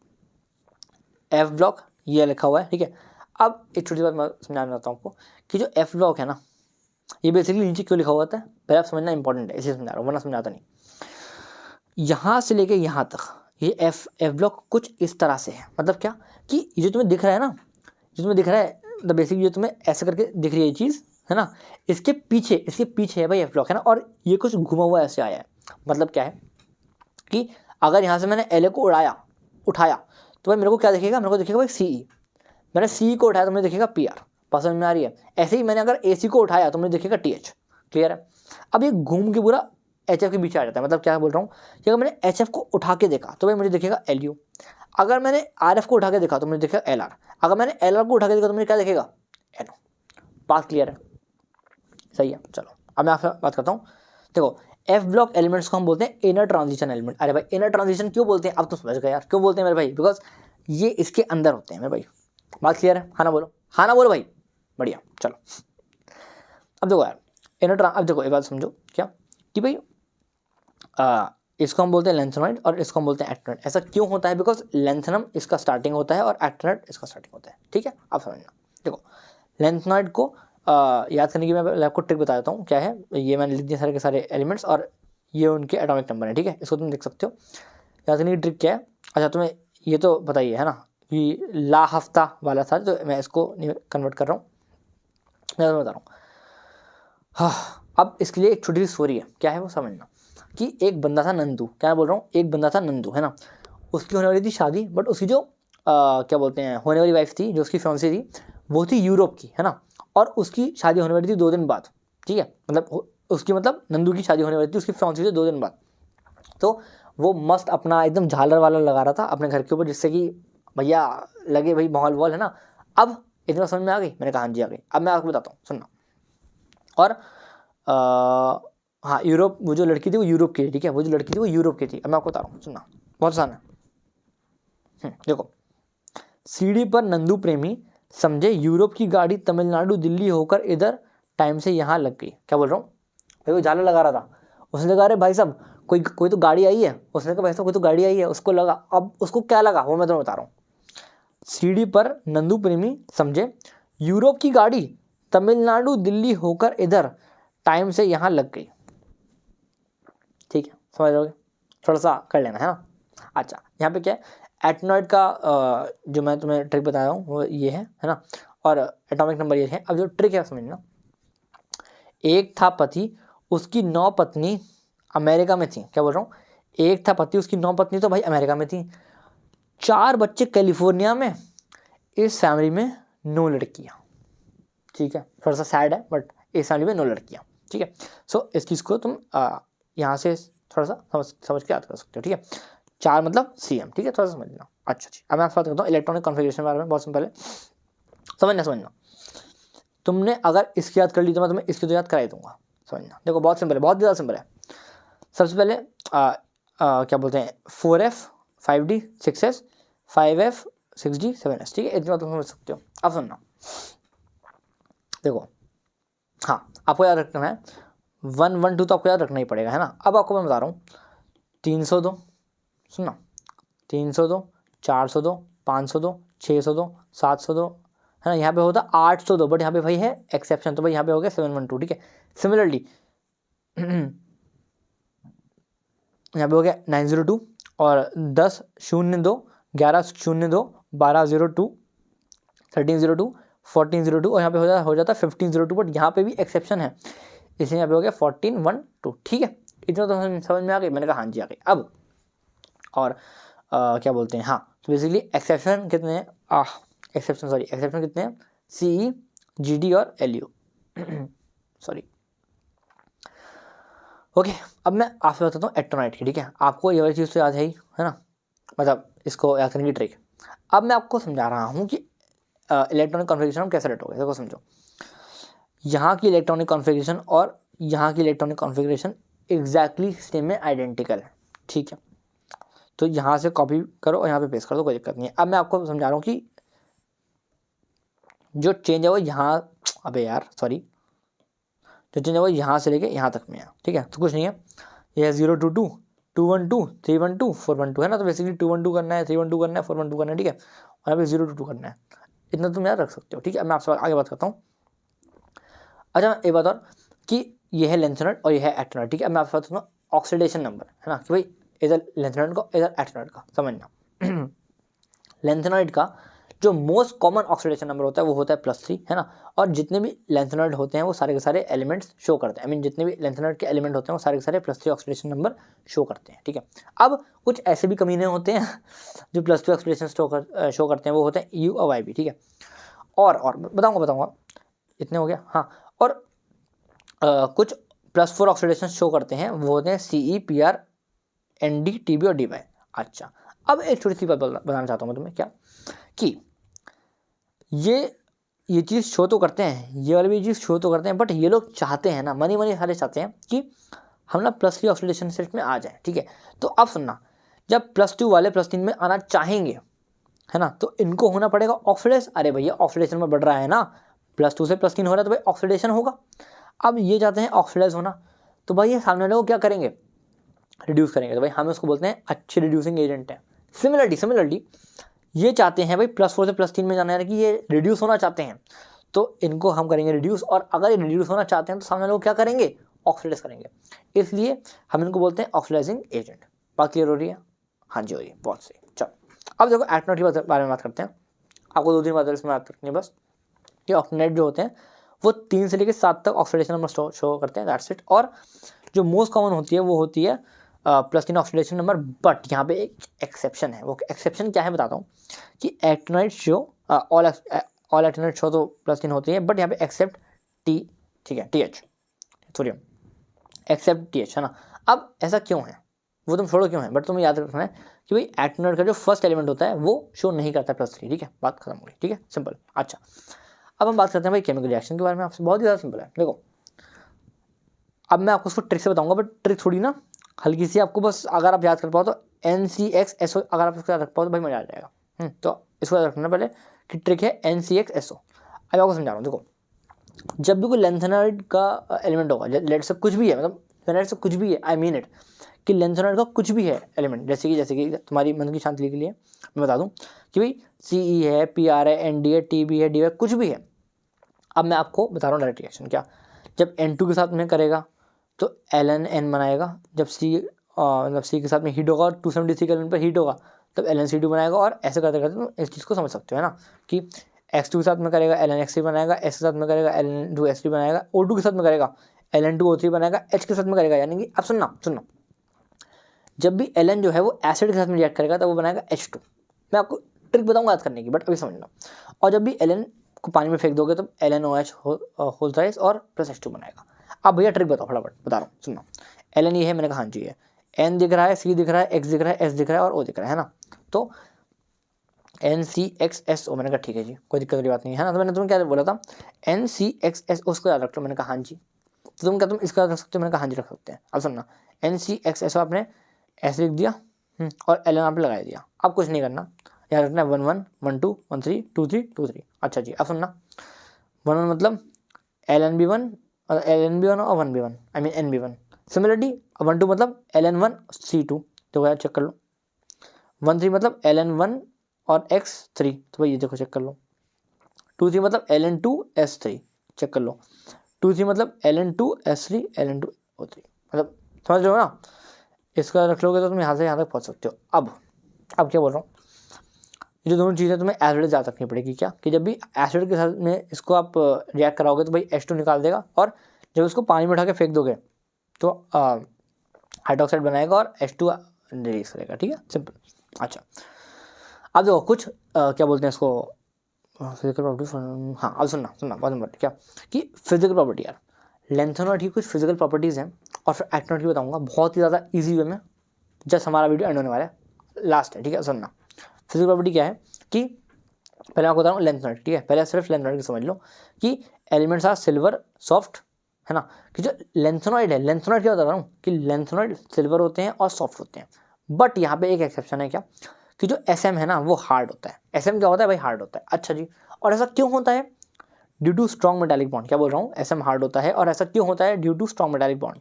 F ब्लॉक ये लिखा हुआ है, ठीक है। अब एक छोटी बात मैं समझाना चाहता हूँ आपको कि जो F ब्लॉक है ना, ये बेसिकली नीचे क्यों लिखा हुआ होता है, पहले आप समझना इंपॉर्टेंट है, इसलिए समझा रहा हूँ, वरना समझाता नहीं। यहाँ से लेके यहाँ तक ये F ब्लॉक कुछ इस तरह से है, मतलब क्या कि ये जो तुम्हें दिख रहा है ना, जो तुम्हें दिख रहा है मतलब बेसिकली जो तुम्हें ऐसे करके दिख रही है ये चीज़ है ना, इसके पीछे है भाई F ब्लॉक है ना, और ये कुछ घुमा हुआ ऐसे आया है। मतलब क्या है कि अगर यहाँ से मैंने LA को उठाया तो भाई मेरे को क्या दिखेगा, मेरे को दिखेगा भाई CE। मैंने CE को उठाया तो मुझे दिखेगा PR, बात समझ में आ रही है। ऐसे ही मैंने अगर AC को उठाया तो मुझे दिखेगा TH, क्लियर है। अब ये घूम के पूरा HF के बीच आ जाता है, मतलब क्या बोल रहा हूँ कि अगर मैंने HF को उठा के देखा तो भाई मुझे दिखेगा LU, अगर मैंने RF को उठा के देखा तो मुझे दिखेगा LR, अगर मैंने LR को उठा के देखा तो मुझे क्या दिखेगा NO। बात क्लियर है, सही है। चलो अब मैं आपसे बात करता हूँ, देखो F ब्लॉक एलिमेंट्स को हम बोलते हैं इनर ट्रांजिशन एलिमेंट। अरे भाई इनर ट्रांजिशन क्यों बोलते हैं, अब तो समझ गए यार क्यों बोलते हैं मेरे भाई, बिकॉज ये इसके अंदर होते हैं मेरे भाई। बात क्लियर है, हाँ ना बोलो, हाँ ना बोलो भाई, बढ़िया। चलो अब देखो यार अब देखो एक बात समझो क्या कि भाई इसको हम बोलते हैं लेंथेनॉइड और इसको हम बोलते हैं एक्टिनॉइड। ऐसा क्यों होता है, बिकॉज लेंथेनम इसका स्टार्टिंग होता है और एक्टिनॉइड इसका स्टार्टिंग होता है, ठीक है। आप समझना, देखो लेंथेनॉइड को याद करने की मैं आपको ट्रिक बता देता हूँ क्या है। ये मैंने लिख दिए सारे के सारे एलिमेंट्स और ये उनके एटॉमिक नंबर है, ठीक है, इसको तुम देख सकते हो। याद करने की ट्रिक क्या है, अच्छा तुम्हें ये तो बताइए है ना कि ला हफ्ता वाला था, तो मैं इसको कन्वर्ट कर रहा हूँ, मैं बता रहा हूँ। हाँ अब इसके लिए एक छोटी सी स्टोरी है, क्या है वो समझना कि एक बंदा था नंदू, क्या बोल रहा हूँ, एक बंदा था नंदू है ना, उसकी होने वाली थी शादी, बट उसकी जो क्या बोलते हैं होने वाली वाइफ थी, जो उसकी फियांसी थी, वो थी यूरोप की है ना, और उसकी शादी होने वाली थी 2 दिन बाद, ठीक है। मतलब उसकी मतलब नंदू की शादी होने वाली थी उसकी फियांसी से 2 दिन बाद। तो वो मस्त अपना एकदम झालर वाला लगा रहा था अपने घर के ऊपर, जिससे कि भैया लगे भाई माहौल वॉल है ना। अब इतना समझ में आ गई, मैंने कहा हाँ जी आ गई। अब मैं आपको बताता हूँ, सुनना। और हाँ यूरोप, वो जो लड़की थी वो यूरोप की थी, ठीक है, वो जो लड़की थी वो यूरोप की थी। अब मैं आपको बता रहा हूँ, सुनना, बहुत आसान है। देखो सीढ़ी पर नंदू प्रेमी समझे यूरोप की गाड़ी तमिलनाडु दिल्ली होकर इधर टाइम से यहाँ लग गई। क्या बोल रहा हूँ भाई, वो झालर लगा रहा था, उसने कहा अरे भाई साहब कोई तो गाड़ी आई है, उसने कहा भाई साहब कोई तो गाड़ी आई है, उसको लगा। अब उसको क्या लगा वो मैं तुम्हें बता रहा हूँ। सीढ़ी पर नंदू प्रेमी समझे यूरोप की गाड़ी तमिलनाडु दिल्ली होकर इधर टाइम से यहाँ लग गई, ठीक है, समझ लोगे, थोड़ा सा कर लेना है ना। अच्छा यहाँ पे क्या है, एटनॉइड का जो मैं तुम्हें ट्रिक बता रहा हूँ वो ये है ना, और एटॉमिक नंबर ये है। अब जो ट्रिक है समझना, एक था पति, उसकी 9 पत्नी अमेरिका में थी। क्या बोल रहा हूँ, एक था पति, उसकी 9 पत्नी तो भाई अमेरिका में थी, 4 बच्चे कैलिफोर्निया में, इस फैमिली में 9 लड़कियाँ, ठीक है। थोड़ा सा सैड है बट इस फैमिली में 9 लड़कियाँ, ठीक है। सो इस चीज़ को तुम यहाँ से थोड़ा सा समझ के याद कर सकते हो, ठीक है। 4 मतलब CM, ठीक है, थोड़ा सा समझना। अच्छा जी अब मैं आपसे बात करता हूँ इलेक्ट्रॉनिक कॉन्फ़िगरेशन के बारे में, बहुत सिंपल है, समझना। तुमने अगर इसकी याद कर ली तो मैं तुम्हें इसकी तो याद करा ही दूंगा, समझना। देखो बहुत सिंपल है, बहुत ज़्यादा सिंपल है। सबसे पहले क्या बोलते हैं 4F 5D 6S 5F 6D 7S, ठीक है, इतना तुम समझ सकते हो। अब सुनना, देखो हाँ आपको याद रखना है 1 1 2 तो आपको याद रखना ही पड़ेगा है ना। अब आपको मैं बता रहा हूँ 302, सुनना, 302 402 502 602 702 है ना, यहाँ पे होता 802, बट यहाँ पे भाई है एक्सेप्शन, तो भाई यहाँ पे हो गया 712, ठीक है। सिमिलरली यहाँ पे हो गया 902 और 1002 1102 1202 1302 1402 और यहाँ पे हो जाता 1502, बट यहाँ पे भी एक्सेप्शन है, इसलिए यहाँ पे हो गया 1412, ठीक है। इतना तो समझ में आ गई, मैंने कहा हाँ जी आ गई। अब और क्या बोलते हैं, हाँ तो बेसिकली एक्सेप्शन कितने हैं, एक्सेप्शन कितने हैं, CE GD और LU सॉरी, ओके। अब मैं आपसे बताता हूँ एक्टिनॉइड की, ठीक है। आपको ये वाली चीज़ तो याद है ही है ना, मतलब इसको याद करने की ट्रिक। अब मैं आपको समझा रहा हूँ कि इलेक्ट्रॉनिक कॉन्फ़िगरेशन हम कैसे रटोगे, देखो समझो। यहाँ की इलेक्ट्रॉनिक कॉन्फ़िगरेशन और यहाँ की इलेक्ट्रॉनिक कॉन्फ़िगरेशन एग्जैक्टली सेम में आइडेंटिकल है, ठीक है। तो यहाँ से कॉपी करो और यहाँ पे पेस्ट कर दो, कोई दिक्कत नहीं है। अब मैं आपको समझा रहा हूँ कि जो चेंज है वो यहाँ, अबे यार सॉरी, जो चेंज है वो यहाँ से लेके यहाँ तक में है, ठीक है। तो कुछ नहीं है, ये है 022 212 312 412 है ना। तो बेसिकली 212 करना है, 312 करना है, 412 करना है, ठीक है। और यहाँ पे 022 करना है, इतना तुम याद रख सकते हो, ठीक है। मैं आपसे आगे बात करता हूँ। अच्छा एक बात और कि ये है लेंथेनॉइड और ये है एक्टिनॉइड, ठीक है। मैं आपसे बात करूँगा ऑक्सीडेशन नंबर, है ना, कि भाई इधर लेंथेनॉइड का इधर एक्टिनॉइड का, समझना। लेंथेनॉइड का जो मोस्ट कॉमन ऑक्सीडेशन नंबर होता है वो होता है +3, है ना। और जितने भी लेंथेनॉइड होते हैं वो सारे के सारे एलिमेंट्स शो करते हैं, आई मीन जितने भी लेंथेनॉइड के एलिमेंट होते हैं वो सारे के सारे +3 ऑक्सीडेशन नंबर शो करते हैं, ठीक है। अब कुछ ऐसे भी कमीने होते हैं जो +2 ऑक्सीडेशन शो करते हैं, वो होते हैं EU और YB, ठीक है। और बताऊँगा इतने हो गया, हाँ। और कुछ +4 ऑक्सीडेशन शो करते हैं, वो होते हैं CE, PR, ND, TB और DY। अच्छा, अब एक छोटी सी बात बताना चाहता हूँ मैं तुम्हें, क्या कि ये चीज़ शो तो करते हैं, ये वाली भी चीज़ शो तो करते हैं, बट ये लोग चाहते हैं ना, मनी सारे चाहते हैं कि हम ना +3 ऑक्सीडेशन स्टेट में आ जाए, ठीक है। तो अब सुनना, जब +2 वाले +3 में आना चाहेंगे, है ना, तो इनको होना पड़ेगा ऑक्सीडेशन। अरे भैया ऑक्सीडेशन में बढ़ रहा है ना, +2 से +3 हो रहा है तो भाई ऑक्सीडेशन होगा। अब ये चाहते हैं ऑक्सीडाइज होना, तो भाई ये सामने वाले को क्या करेंगे, रिड्यूस करेंगे। तो भाई हम उसको बोलते हैं अच्छे रिड्यूसिंग एजेंट है। सिमिलरली ये चाहते हैं भाई +4 से +3 में जाना है कि ये रिड्यूस होना चाहते हैं, तो इनको हम करेंगे रिड्यूस। और अगर ये रिड्यूस होना चाहते हैं तो सामने वाले को क्या करेंगे, ऑक्सीडाइज करेंगे। इसलिए हम इनको बोलते हैं ऑक्सीडाइजिंग एजेंट। बात क्लियर हो रही है? हाँ जी हो रही है, बहुत सही। चलो अब देखो एक्टिनॉइड के बारे में बात करते हैं। आपको 2-3 बातें इसमें बात करनी है बस। ये ऑक्सीडाइड जो होते हैं वो 3 से लेकर 7 तक ऑक्सीडेशन नंबर शो करते हैं, दैट्स इट। और जो मोस्ट कॉमन होती है वो होती है +3 ऑक्सीडेशन नंबर। बट यहाँ पे एक एक्सेप्शन है। वो एक्सेप्शन क्या है बताता हूँ, कि actinoid show all actinoid show तो +3 होती है, बट यहाँ पे एक्सेप्ट T, ठीक है, TH, सोडियम, एक्सेप्ट TH, है ना। अब ऐसा क्यों है वो तुम छोड़ो क्यों है, बट तुम्हें याद रखना है कि भाई एक्टिनॉइड का जो फर्स्ट एलिमेंट होता है वो शो नहीं करता +3, ठीक है। बात खत्म हो गई, ठीक है, सिंपल। अच्छा अब हम बात करते हैं भाई केमिकल रिएक्शन के बारे में। आपसे बहुत ही ज़्यादा सिंपल है। देखो अब मैं आपको उसको ट्रिक से बताऊंगा, बट ट्रिक थोड़ी ना हल्की सी, आपको बस अगर आप याद कर पाओ तो NCXSO, अगर आप उसको याद रख पाओ तो भाई मजा आ जाएगा। तो इसको याद रखना पहले कि ट्रिक है NCXSO। अब आपको समझा रहा हूँ। देखो जब भी कोई लेंथेनॉइड का एलिमेंट होगा, लेट से कुछ भी है, मतलब लेट से कुछ भी है, आई मीन इट कि लेंथेनॉइड का कुछ भी है एलिमेंट, जैसे कि तुम्हारी मन की शांति के लिए मैं बता दूं कि भाई CE है, PR है, ND है, TB है, DY कुछ भी है। अब मैं आपको बता रहा हूँ डायरेक्ट रिएक्शन। क्या, जब N2 के साथ में करेगा तो LN बनाएगा, जब C के साथ में हीट होगा और 273 के एलिमेंट पर हीट होगा तब LNC2 बनाएगा। और ऐसे करते करते तुम इस चीज़ को समझ सकते हो, है ना, कि X2 के साथ में करेगा LNX3 बनाएगा, S के साथ में करेगा LN2S3 बनाएगा, O2 के साथ में करेगा LN2O3 बनाएगा, H के साथ में करेगा, यानी कि अब सुनना, जब भी Ln जो है वो एसिड के साथ में रिएक्ट करेगा तब वो बनाएगा H2। मैं आपको ट्रिक बताऊंगा याद करने की, बट अभी समझना। और जब भी Ln को पानी में फेंक दोगे तो LNOH होल थ्राइस और +H2 बनाएगा। अब भैया ट्रिक बताओ फटाफट, बता रहा हूँ, सुनना। Ln ये है, मैंने कहा हाँ जी है, N दिख रहा है, C दिख रहा है, X दिख रहा है, S दिख रहा है और O दिख रहा है ना। तो NCXSO, मैंने कहा ठीक है जी, कोई दिक्कत वाली बात नहीं है ना। तो मैंने तुम्हें क्या बोला था, NCXSO, उसको याद रखो, मैंने कहा हाँ जी। तो तुम क्या तुम इसका रख सकते हो, मैंने कहा हाँ जी रख सकते हैं। अब सुनना, NCXSO आपने ऐसे लिख दिया और Ln आपने लगा दिया। अब कुछ नहीं करना, याद रखना 1 1 1 2 1 3 2 3 2 3। अच्छा जी, अब सुनना, 1 1 मतलब LnB1 और LnB1 और 1B1, I mean NB1। Similarly 1 2 मतलब LN1 C2, तो यार चेक कर लो। 1 3 मतलब LN1 और X3, तो भाई ये देखो चेक कर लो। 2 3 मतलब LN2S3, चेक कर लो। 2 3 मतलब LN2S3 LN2O3, मतलब समझ रहे हो ना। इसका रख लोगे तो तुम यहाँ से यहाँ तक पहुँच सकते हो। अब क्या बोल रहा हूँ, ये जो दोनों चीज़ें तुम्हें एसिड याद रखनी पड़ेगी। क्या कि जब भी एसिड के साथ में इसको आप रिएक्ट कराओगे तो भाई H2 निकाल देगा, और जब इसको पानी में उठा के फेंक दोगे तो हाइड्रोक्साइड बनाएगा और H2 रिलीज करेगा, ठीक है, सिंपल। अच्छा अब देखो कुछ क्या बोलते हैं इसको, फिजिकल प्रॉपर्टी। हाँ अब सुनना बहुत इंपॉर्टेंट, क्या कि फिजिकल प्रॉपर्टी, यार लेंथेनॉइड की कुछ फिजिकल प्रॉपर्टीज़ हैं और फिर एक्टिनॉइड की बताऊंगा बहुत ही ज़्यादा इजी वे में। जस्ट हमारा वीडियो एंड होने वाला है, लास्ट है, ठीक है। सुनना, फिजिकल प्रॉपर्टी क्या है कि पहले आपको बता रहा हूँ लेंथेनॉइड, ठीक है। पहले सिर्फ लेंथेनॉइड की समझ लो कि एलिमेंट्स आर सिल्वर सॉफ्ट, है ना, कि जो लेंथेनॉइड है, लेंथेनॉइड क्या बता रहा हूँ कि लेंथेनॉइड सिल्वर होते हैं और सॉफ्ट होते हैं। बट यहाँ पे एक एक्सेप्शन है, क्या, कि जो SM है ना वो हार्ड होता है। SM क्या होता है भाई, हार्ड होता है। अच्छा जी, और ऐसा क्यों होता है? Due to strong metallic bond. क्या बोल रहा हूँ, SM हार्ड होता है और ऐसा क्यों होता है? Due to strong metallic bond.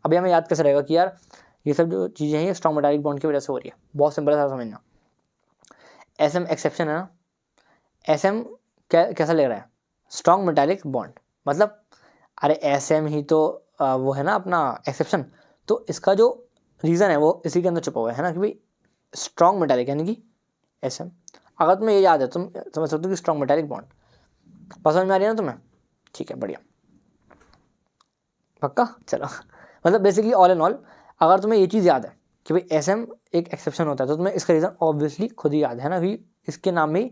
अभी हमें याद कैसे रहेगा कि यार ये सब जो चीज़ें हैं ये स्ट्रॉन्ग मेटालिक बॉन्ड की वजह से हो रही है? बहुत सिंपल है समझना। SM एक्सेप्शन है ना, SM कैसा ले रहा है? स्ट्रॉन्ग मेटालिक बॉन्ड, मतलब अरे SM ही तो वो है ना अपना एक्सेप्शन, तो इसका जो रीज़न है वो इसी के अंदर छुपा हुआ है ना, कि भाई स्ट्रॉन्ग मेटालिक यानी कि SM। अगर तुम्हें ये याद है तुम समझ सकते हो कि स्ट्रॉन्ग मेटालिक बॉन्ड। समझ में आ रही है ना तुम्हें? ठीक है, बढ़िया, पक्का, चलो। मतलब बेसिकली ऑल एंड ऑल अगर तुम्हें ये चीज़ याद है कि भाई SM एक एक्सेप्शन होता है, तो तुम्हें इसका रीज़न ऑब्वियसली खुद ही याद है ना, कि इसके नाम में ही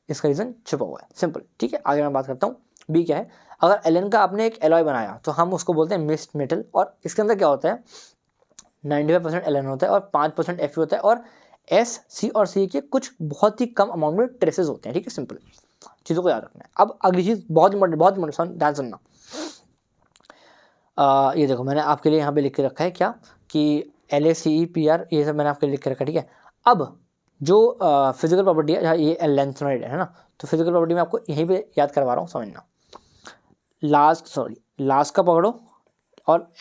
इसका रीज़न छुपा हुआ है। सिंपल, ठीक है। आगे मैं बात करता हूँ। B क्या है? अगर Ln का आपने एक एलॉय बनाया तो हम उसको बोलते हैं मिक्स्ड मेटल, और इसके अंदर क्या होता है? 95% Ln होता है और 5% Fe होता है, और S, C और C के कुछ बहुत ही कम अमाउंट में ट्रेसेस होते हैं, ठीक है। सिंपल चीज़ों को याद रखना है। अब अगली चीज़ बहुत इंपॉर्टेंट, ध्यान सुनना। ये देखो मैंने आपके लिए यहाँ पे लिख के रखा है क्या, कि LaCePr, ये सब मैंने आपके लिए लिख के रखा है, ठीक है। अब जो फिजिकल प्रॉपर्टी है, ये लेंथेनॉइड है ना, तो फिजिकल प्रॉपर्टी मैं आपको यहीं पे याद करवा रहा हूँ, समझना। लास्ट का पकड़ो, और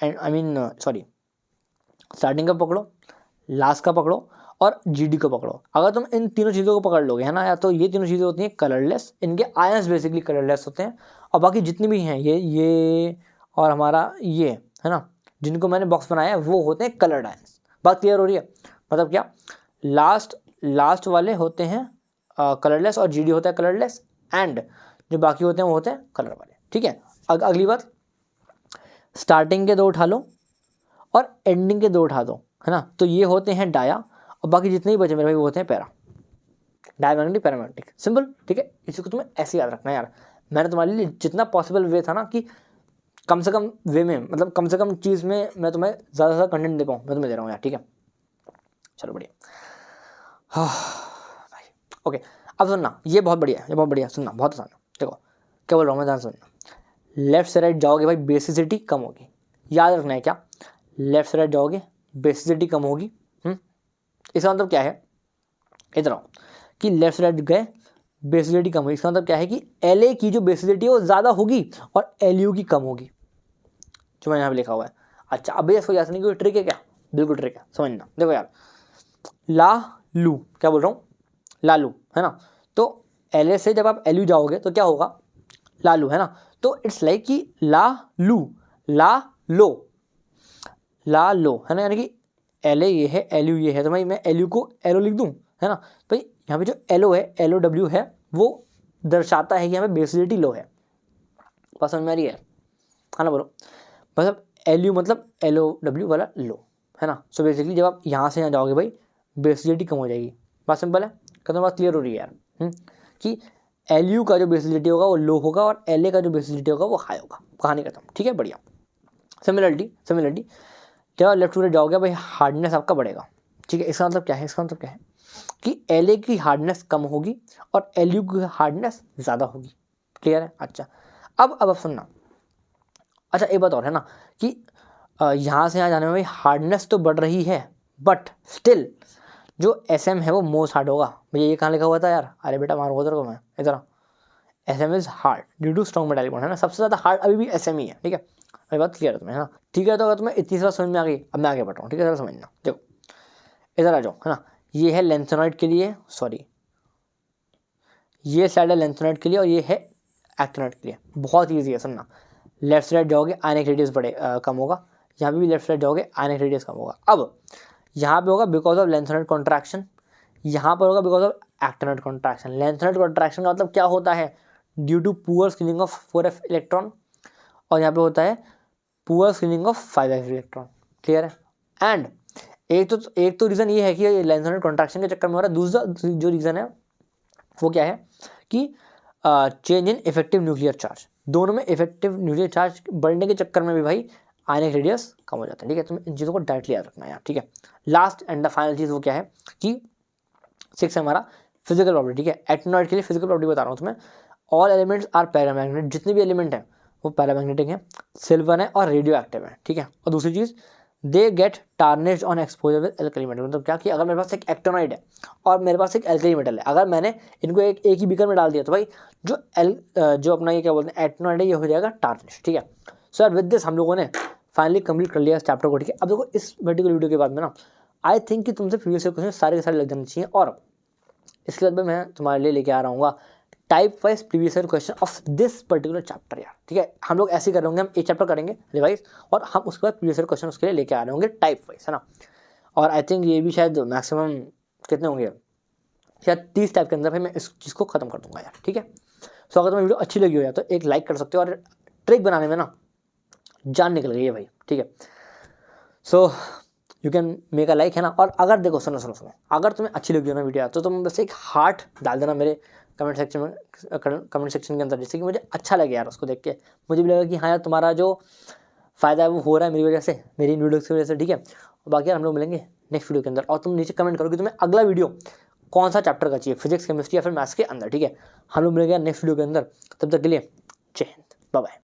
स्टार्टिंग का पकड़ो, लास्ट का पकड़ो, और GD को पकड़ो। अगर तुम इन तीनों चीज़ों को पकड़ लोगे, है ना, या तो ये तीनों चीज़ें होती हैं कलरलेस, इनके आयंस बेसिकली कलरलेस होते हैं, और बाकी जितनी भी हैं ये और हमारा ये, है ना, जिनको मैंने बॉक्स बनाया है वो होते हैं कलर्ड आयंस। बात क्लियर हो रही है? मतलब क्या, लास्ट वाले होते हैं कलरलेस, और GD होता है कलरलेस, एंड जो बाकी होते हैं वो होते हैं कलर वाले, ठीक है। अगली बात, स्टार्टिंग के 2 उठा लो और एंडिंग के 2 उठा दो, है ना, तो ये होते हैं डाया, और बाकी जितने ही बचे मेरे भाई वो होते हैं पैरा, डायमैग्नेटिक पैरामैग्नेटिक। सिंपल, ठीक है। इसी को तुम्हें ऐसे याद रखना है यार। मैंने तुम्हारे लिए जितना पॉसिबल वे था ना, कि कम से कम वे में, मतलब कम से कम चीज़ में मैं तुम्हें ज़्यादा से ज़्यादा कंटेंट दे पाऊँ, मैं तुम्हें दे रहा हूँ यार, ठीक है। चलो बढ़िया, हाँ भाई, ओके। अब सुनना, ये बहुत बढ़िया, सुनना, बहुत आसान है। देखो क्या बोल रहा हूँ मैं, ध्यान सुनना। लेफ्ट से राइट जाओगे भाई, बेसिसिटी कम होगी। याद रखना है क्या, लेफ्ट से राइट जाओगे बेसिसिटी कम होगी। इसका मतलब क्या है, इधर आओ, कि लेफ्ट से राइट गए बेसिसिटी कम होगी। इसका मतलब क्या है कि LA की जो बेसिसिटी है वो ज़्यादा होगी और LU की कम होगी, जो मैंने यहाँ पे लिखा हुआ है। अच्छा, अब भैया इसको याद करने की कोई ट्रिक है क्या? बिल्कुल ट्रिक है, समझना। देखो यार, लालू, क्या बोल रहा हूँ, लालू, है ना, तो LA से जब आप LU जाओगे तो क्या होगा, लालू, है ना। तो इट्स लाइक कि लालू, ला लो, है ना, यानी कि LA ये है, LU ये है, तो भाई मैं LU को एलो लिख दूँ, है ना। भाई यहाँ पे जो LO है, LOW है, वो दर्शाता है कि यहाँ पे बेसिसिटी लो है। बस समझ में आ रही है ना, बोलो। मतलब LU मतलब LOW वाला लो, है ना। सो बेसिकली जब आप यहाँ से यहाँ जाओगे भाई, बेसिसिटी कम हो जाएगी। बात सिंपल है, खत्म, बात क्लियर हो रही है यार। कि LU का जो बेसिसिटी होगा वो लो होगा, और LA का जो बेसिसिटी होगा वो हाई होगा। कहानी खत्म, ठीक है, बढ़िया। सिमिलरिटी जब लेफ्ट टू राइट जाओगे भाई, हार्डनेस आपका बढ़ेगा, ठीक है। इसका मतलब क्या है, कि LA की हार्डनेस कम होगी और LU की हार्डनेस ज़्यादा होगी। क्लियर है? अच्छा, अब सुनना। अच्छा, एक बात और है ना, कि यहाँ से यहाँ जाने में भाई हार्डनेस तो बढ़ रही है, बट स्टिल जो SM है वो मोस्ट हार्ड होगा। भैया ये कहाँ लिखा हुआ था यार? अरे बेटा मारो उधर को, मैं इधर। SM is hard due to strong metallic bond, है ना। सबसे ज़्यादा हार्ड अभी भी SM ही है, ठीक है। मेरी बात क्लियर है तुम्हें, है ना? ठीक है, तो अगर तुम्हें इतनी बात समझ में आ गई, अब मैं आगे बढ़ रहा हूँ, ठीक है। जरा समझना, देखो इधर आ जाओ, है ना। ये है लेंथेनॉइड के लिए, सॉरी ये साइड है लेंथेनॉइड के लिए, और ये है एक्टिनॉइड के लिए। बहुत ईजी है, सुनना। लेफ्ट साइड जाओगे आयनिक रेडियस कम होगा, यहाँ पे भी लेफ्ट साइड जाओगे आयनिक रेडियस कम होगा। अब यहाँ पे होगा बिकॉज ऑफ लेंथेनॉइड कॉन्ट्रैक्शन, यहाँ पर होगा because of actinoid contraction. Lanthanoid contraction का मतलब क्या होता है? Due to poor screening of 4f electron, और यहाँ पे होता है poor screening of 5f electron. Clear है? एंड एक तो रीज़न ये है कि लेंथेनॉइड कॉन्ट्रैक्शन के चक्कर में हो रहा है। दूसरा जो रीज़न है वो क्या है, कि change in effective nuclear charge. दोनों में इफेक्टिव न्यूक्लियर चार्ज बढ़ने के चक्कर में भी भाई आयनिक रेडियस कम हो जाता है, ठीक है। तुम्हें इन चीज़ों को डायरेक्टली याद रखना है यार, ठीक है। लास्ट एंड द फाइनल चीज़ वो क्या है, कि 6 है हमारा फिजिकल प्रॉपर्टी, ठीक है। एक्टिनॉइड के लिए फिजिकल प्रॉपर्टी बता रहा हूँ तुम्हें। ऑल एलिमेंट्स आर पैरामैग्नेट, जितने भी एलिमेंट हैं वो पैरामैग्नेटिक है, सिल्वर है और रेडियो एक्टिव है, ठीक है। और दूसरी चीज़, they get tarnished on exposure with alkali metal, मतलब क्या कि अगर मेरे पास एक एक्टिनोइड है और मेरे पास एक एल्कली मेटल है, अगर मैंने इनको एक ही बीकर में डाल दिया तो भाई जो अपना ये क्या बोलते हैं एक्टिनोइड है, ये हो जाएगा टार्निश, ठीक है। सो यार विद दिस हम लोगों ने फाइनली कंप्लीट कर लिया इस चैप्टर को, ठीक है। अब देखो इस पर्टिकुलर वीडियो के बाद में ना आई थिंक कि तुमसे प्रीवियस क्वेश्चन सारे के सारे लग जाने चाहिए, और इसके बाद में मैं तुम्हारे लिए लेके आ रहा हूँ type wise previous question of this particular chapter यार, ठीक है। हम लोग ऐसे कर रहे होंगे, हम एक चैप्टर करेंगे रिवाइज और हम उसके बाद प्रीवियस क्वेश्चन उसके लिए लेके आ रहे होंगे टाइप वाइज, है ना। और आई थिंक ये भी शायद मैक्सिमम कितने होंगे, शायद 30 टाइप के अंदर भाई मैं इस चीज़ को खत्म कर दूंगा यार, ठीक है। सो अगर तुम्हें वीडियो अच्छी लगी हो यार तो एक लाइक कर सकते हो, और ट्रिक बनाने में ना जान निकल गई है भाई, ठीक है। So you can make a like, है ना। और अगर देखो सुनो, अगर तुम्हें अच्छी लगी हो ना वीडियो तो तुम बस एक हार्ट डाल देना मेरे कमेंट सेक्शन के अंदर, जैसे कि मुझे अच्छा लगे यार उसको देख के, मुझे भी लगा कि हाँ यार तुम्हारा जो फ़ायदा है वो हो रहा है मेरी वजह से, मेरी इन वीडियोज़ की वजह से, ठीक है। और बाकी यार हम लोग मिलेंगे नेक्स्ट वीडियो के अंदर, और तुम नीचे कमेंट करो कि तुम्हें अगला वीडियो कौन सा चैप्टर का चाहिए, फिजिक्स केमिस्ट्री या फिर मैथ्स के अंदर, ठीक है। हम लोग मिलेंगे नेक्स्ट वीडियो के अंदर, तब तक के लिए जय हिंद, बाय बाय।